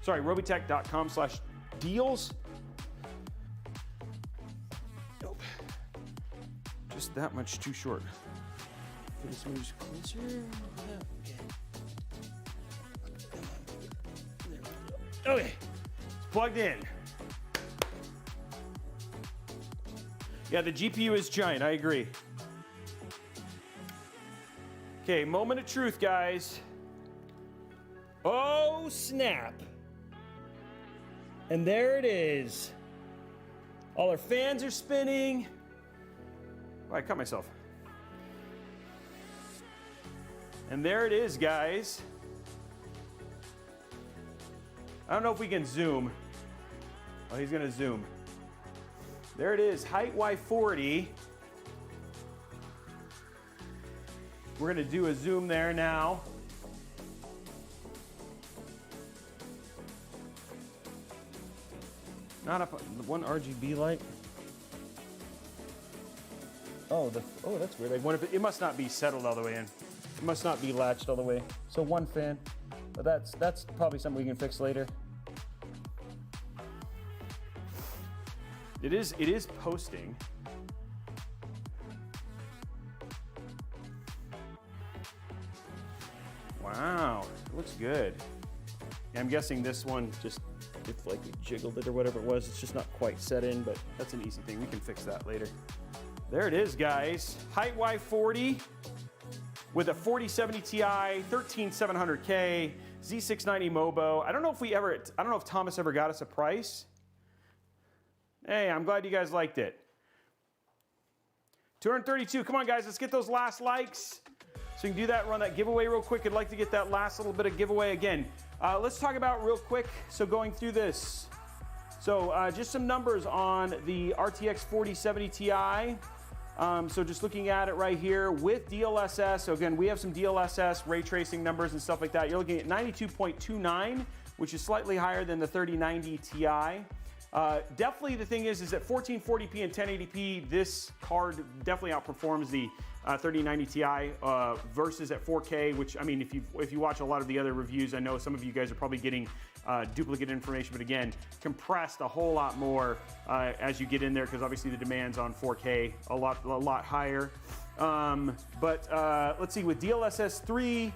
Robeytech.com/deals. Nope. Just that much too short. Get this one just closer. Okay. Okay. It's plugged in. Yeah, the GPU is giant, I agree. Okay, moment of truth, guys. Oh, snap. And there it is. All our fans are spinning. Oh, I cut myself. And there it is, guys. I don't know if we can zoom. Oh, he's gonna zoom. There it is, Hyte Y40. We're gonna do a zoom there now. Not up one RGB light. Oh, that's weird. I wonder if it must not be settled all the way in. It must not be latched all the way. So one fan, but that's probably something we can fix later. It is posting. Wow, it looks good. Yeah, I'm guessing this one just, if like we jiggled it or whatever it was, it's just not quite set in, but that's an easy thing. We can fix that later. There it is, guys. Hyte Y40 with a 4070 Ti, 13700K, Z690 Mobo. I don't know if Thomas ever got us a price. Hey, I'm glad you guys liked it. 232, come on guys, let's get those last likes. So you can do that, run that giveaway real quick. I'd like to get that last little bit of giveaway again. Let's talk about real quick, so going through this. So just some numbers on the RTX 4070 Ti. So just looking at it right here with DLSS. So again, we have some DLSS ray tracing numbers and stuff like that. You're looking at 92.29, which is slightly higher than the 3090 Ti. Definitely the thing is at 1440p and 1080p, this card definitely outperforms the 3090 Ti versus at 4K, which, I mean, if you watch a lot of the other reviews, I know some of you guys are probably getting duplicate information, but again, compressed a whole lot more as you get in there, because obviously the demands on 4K a lot higher. Let's see, with DLSS 3,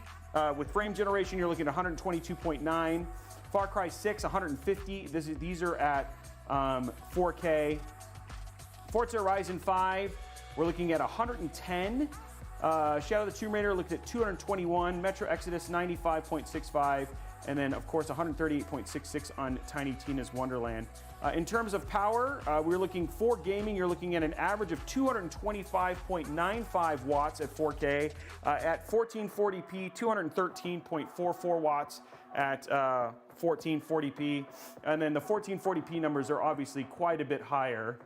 with frame generation, you're looking at 122.9. Far Cry 6, 150. These are at 4K. Forza Horizon 5, we're looking at 110. Shadow of the Tomb Raider looked at 221. Metro Exodus 95.65. And then, of course, 138.66 on Tiny Tina's Wonderland. In terms of power, we're looking for gaming. You're looking at an average of 225.95 watts at 4K. At 1440p, 213.44 watts at 1440p. And then the 1440p numbers are obviously quite a bit higher,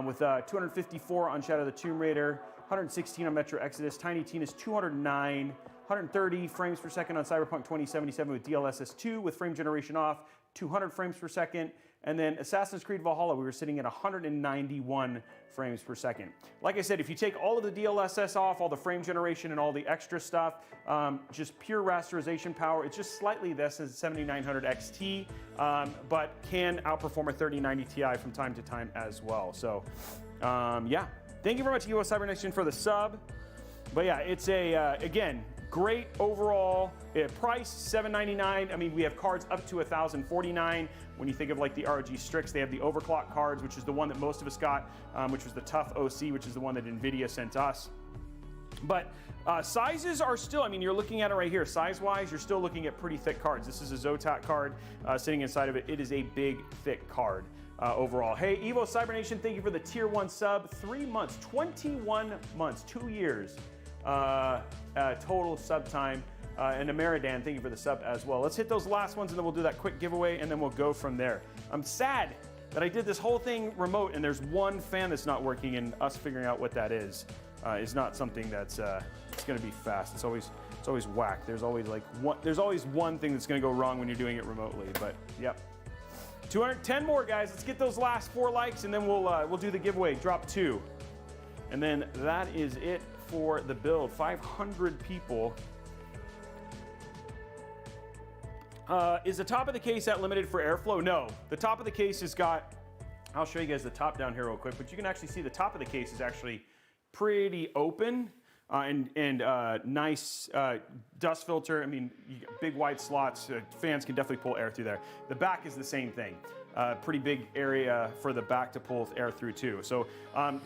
with 254 on Shadow of the Tomb Raider, 116 on Metro Exodus, Tiny Tina's 209, 130 frames per second on Cyberpunk 2077 with DLSS 2 with frame generation off, 200 frames per second. And then Assassin's Creed Valhalla, we were sitting at 191 frames per second. Like I said, if you take all of the DLSS off, all the frame generation and all the extra stuff, just pure rasterization power, it's just slightly less than 7900 XT, but can outperform a 3090 Ti from time to time as well. So, yeah. Thank you very much, AIO Cybernation, for the sub. But yeah, it's a, again, great overall price, $799. I mean, we have cards up to $1,049. When you think of like the ROG Strix, they have the overclock cards, which is the one that most of us got, which was the Tough OC, which is the one that NVIDIA sent us. But sizes are still, I mean, you're looking at it right here. Size-wise, you're still looking at pretty thick cards. This is a Zotac card sitting inside of it. It is a big, thick card. Overall. Hey, Evo Cybernation, thank you for the tier 1 sub. 3 months, 21 months, 2 years total sub time. And Ameridan, thank you for the sub as well. Let's hit those last ones and then we'll do that quick giveaway and then we'll go from there. I'm sad that I did this whole thing remote and there's one fan that's not working, and us figuring out what that is not something that's it's going to be fast. It's always whack. There's always one thing that's going to go wrong when you're doing it remotely. But yep. 210 more, guys. Let's get those last 4 likes and then we'll do the giveaway. Drop 2. And then that is it for the build. 500 people. Is the top of the case that limited for airflow? No. The top of the case has got, I'll show you guys the top down here real quick, but you can actually see the top of the case is actually pretty open and nice dust filter. I mean, you got big wide slots. Fans can definitely pull air through there. The back is the same thing. pretty big area for the back to pull air through too. So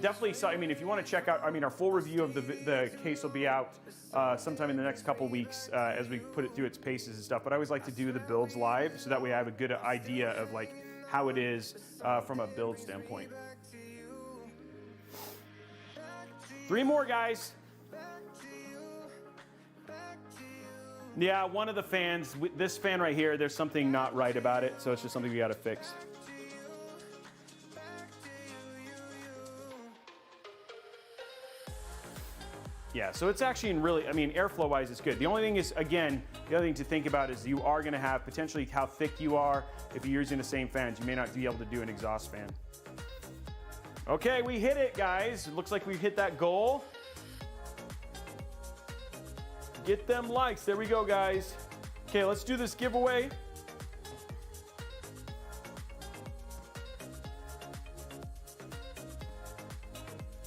definitely, I mean, if you want to check out, I mean, our full review of the case will be out sometime in the next couple weeks as we put it through its paces and stuff. But I always like to do the builds live so that way I have a good idea of like how it is from a build standpoint. 3 more, guys. Yeah, one of the fans, this fan right here, there's something not right about it, so it's just something we gotta fix. Yeah, so it's actually in really, I mean, airflow wise, it's good. The only thing is, again, the other thing to think about is you are gonna have potentially how thick you are. If you're using the same fans, you may not be able to do an exhaust fan. Okay, we hit it, guys. It looks like we hit that goal. Get them likes. There we go, guys. Okay, let's do this giveaway.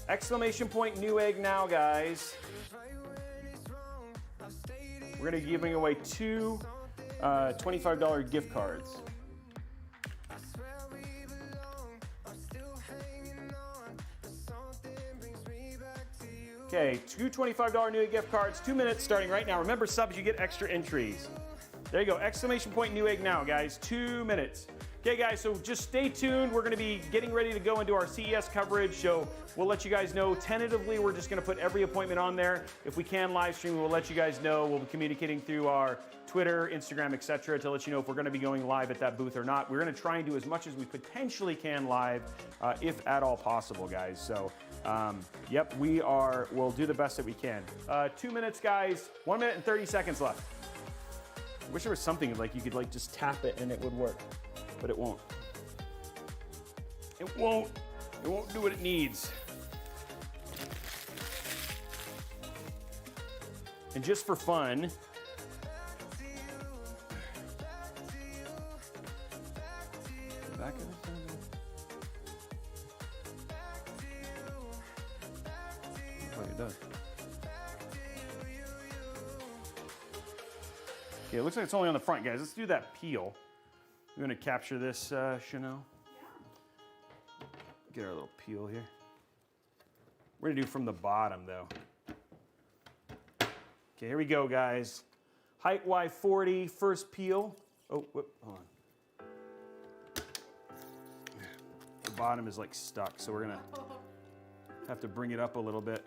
Exclamation point Newegg now, guys. We're gonna be giving away 2 $25 gift cards. Okay, 2 $25 Newegg gift cards, 2 minutes starting right now. Remember, subs, you get extra entries. There you go, exclamation point Newegg now, guys, 2 minutes. Okay, guys, so just stay tuned. We're gonna be getting ready to go into our CES coverage, so we'll let you guys know. Tentatively, we're just gonna put every appointment on there. If we can live stream, we'll let you guys know. We'll be communicating through our Twitter, Instagram, etc., to let you know if we're gonna be going live at that booth or not. We're gonna try and do as much as we potentially can live, if at all possible, guys. So, yep, we'll do the best that we can. 2 minutes, guys, 1 minute and 30 seconds left. I wish there was something like you could like just tap it and it would work, but it won't. It won't do what it needs. And just for fun, back of the camera. Looks like it does. Okay, it looks like it's only on the front, guys. Let's do that peel. We're gonna capture this, Chanel. Yeah. Get our little peel here. We're gonna do from the bottom, though. Okay, here we go, guys. Hyte Y40, first peel. Oh, whoop, hold on. The bottom is like stuck, so we're gonna have to bring it up a little bit.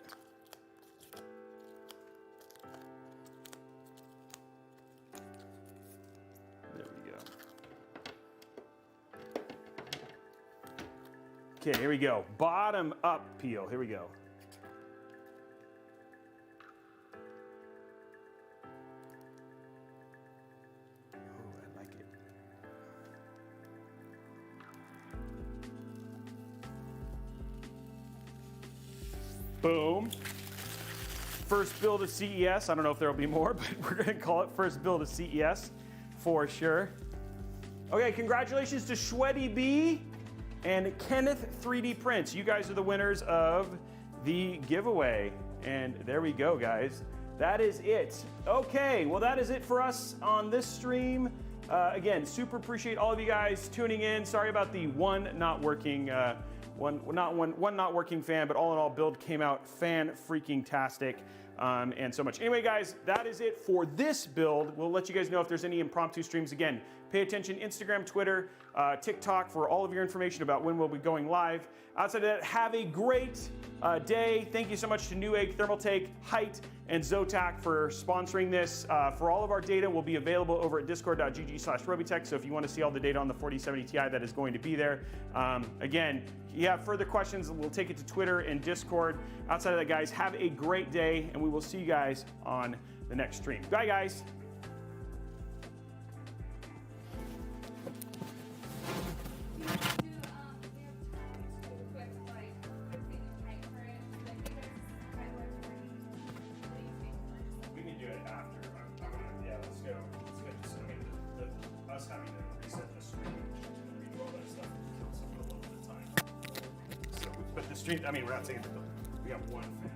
There we go. Okay, here we go. Bottom up peel. Here we go. Boom. First build of CES. I don't know if there will be more, but we're going to call it first build of CES for sure. Okay, congratulations to Shweddy B and Kenneth 3D Prints. You guys are the winners of the giveaway. And there we go, guys. That is it. Okay, well, that is it for us on this stream. Again, super appreciate all of you guys tuning in. Sorry about the one not working fan, but all in all, build came out fan-freaking-tastic, and so much. Anyway, guys, that is it for this build. We'll let you guys know if there's any impromptu streams. Again, pay attention, Instagram, Twitter, TikTok for all of your information about when we'll be going live. Outside of that, have a great day. Thank you so much to Newegg, Thermaltake, Hyte, and Zotac for sponsoring this. For all of our data will be available over at discord.gg/Robeytech, so if you want to see all the data on the 4070 Ti, that is going to be there. Again, if you have further questions, we'll take it to Twitter and Discord. Outside of that, guys, have a great day, and we will see you guys on the next stream. Bye, guys. We can do it after. Yeah, let's go. Just, I mean, us having to reset the stream, redo all that stuff, takes a little bit of time. So, but the stream, I mean, we're not taking the, we got one fan.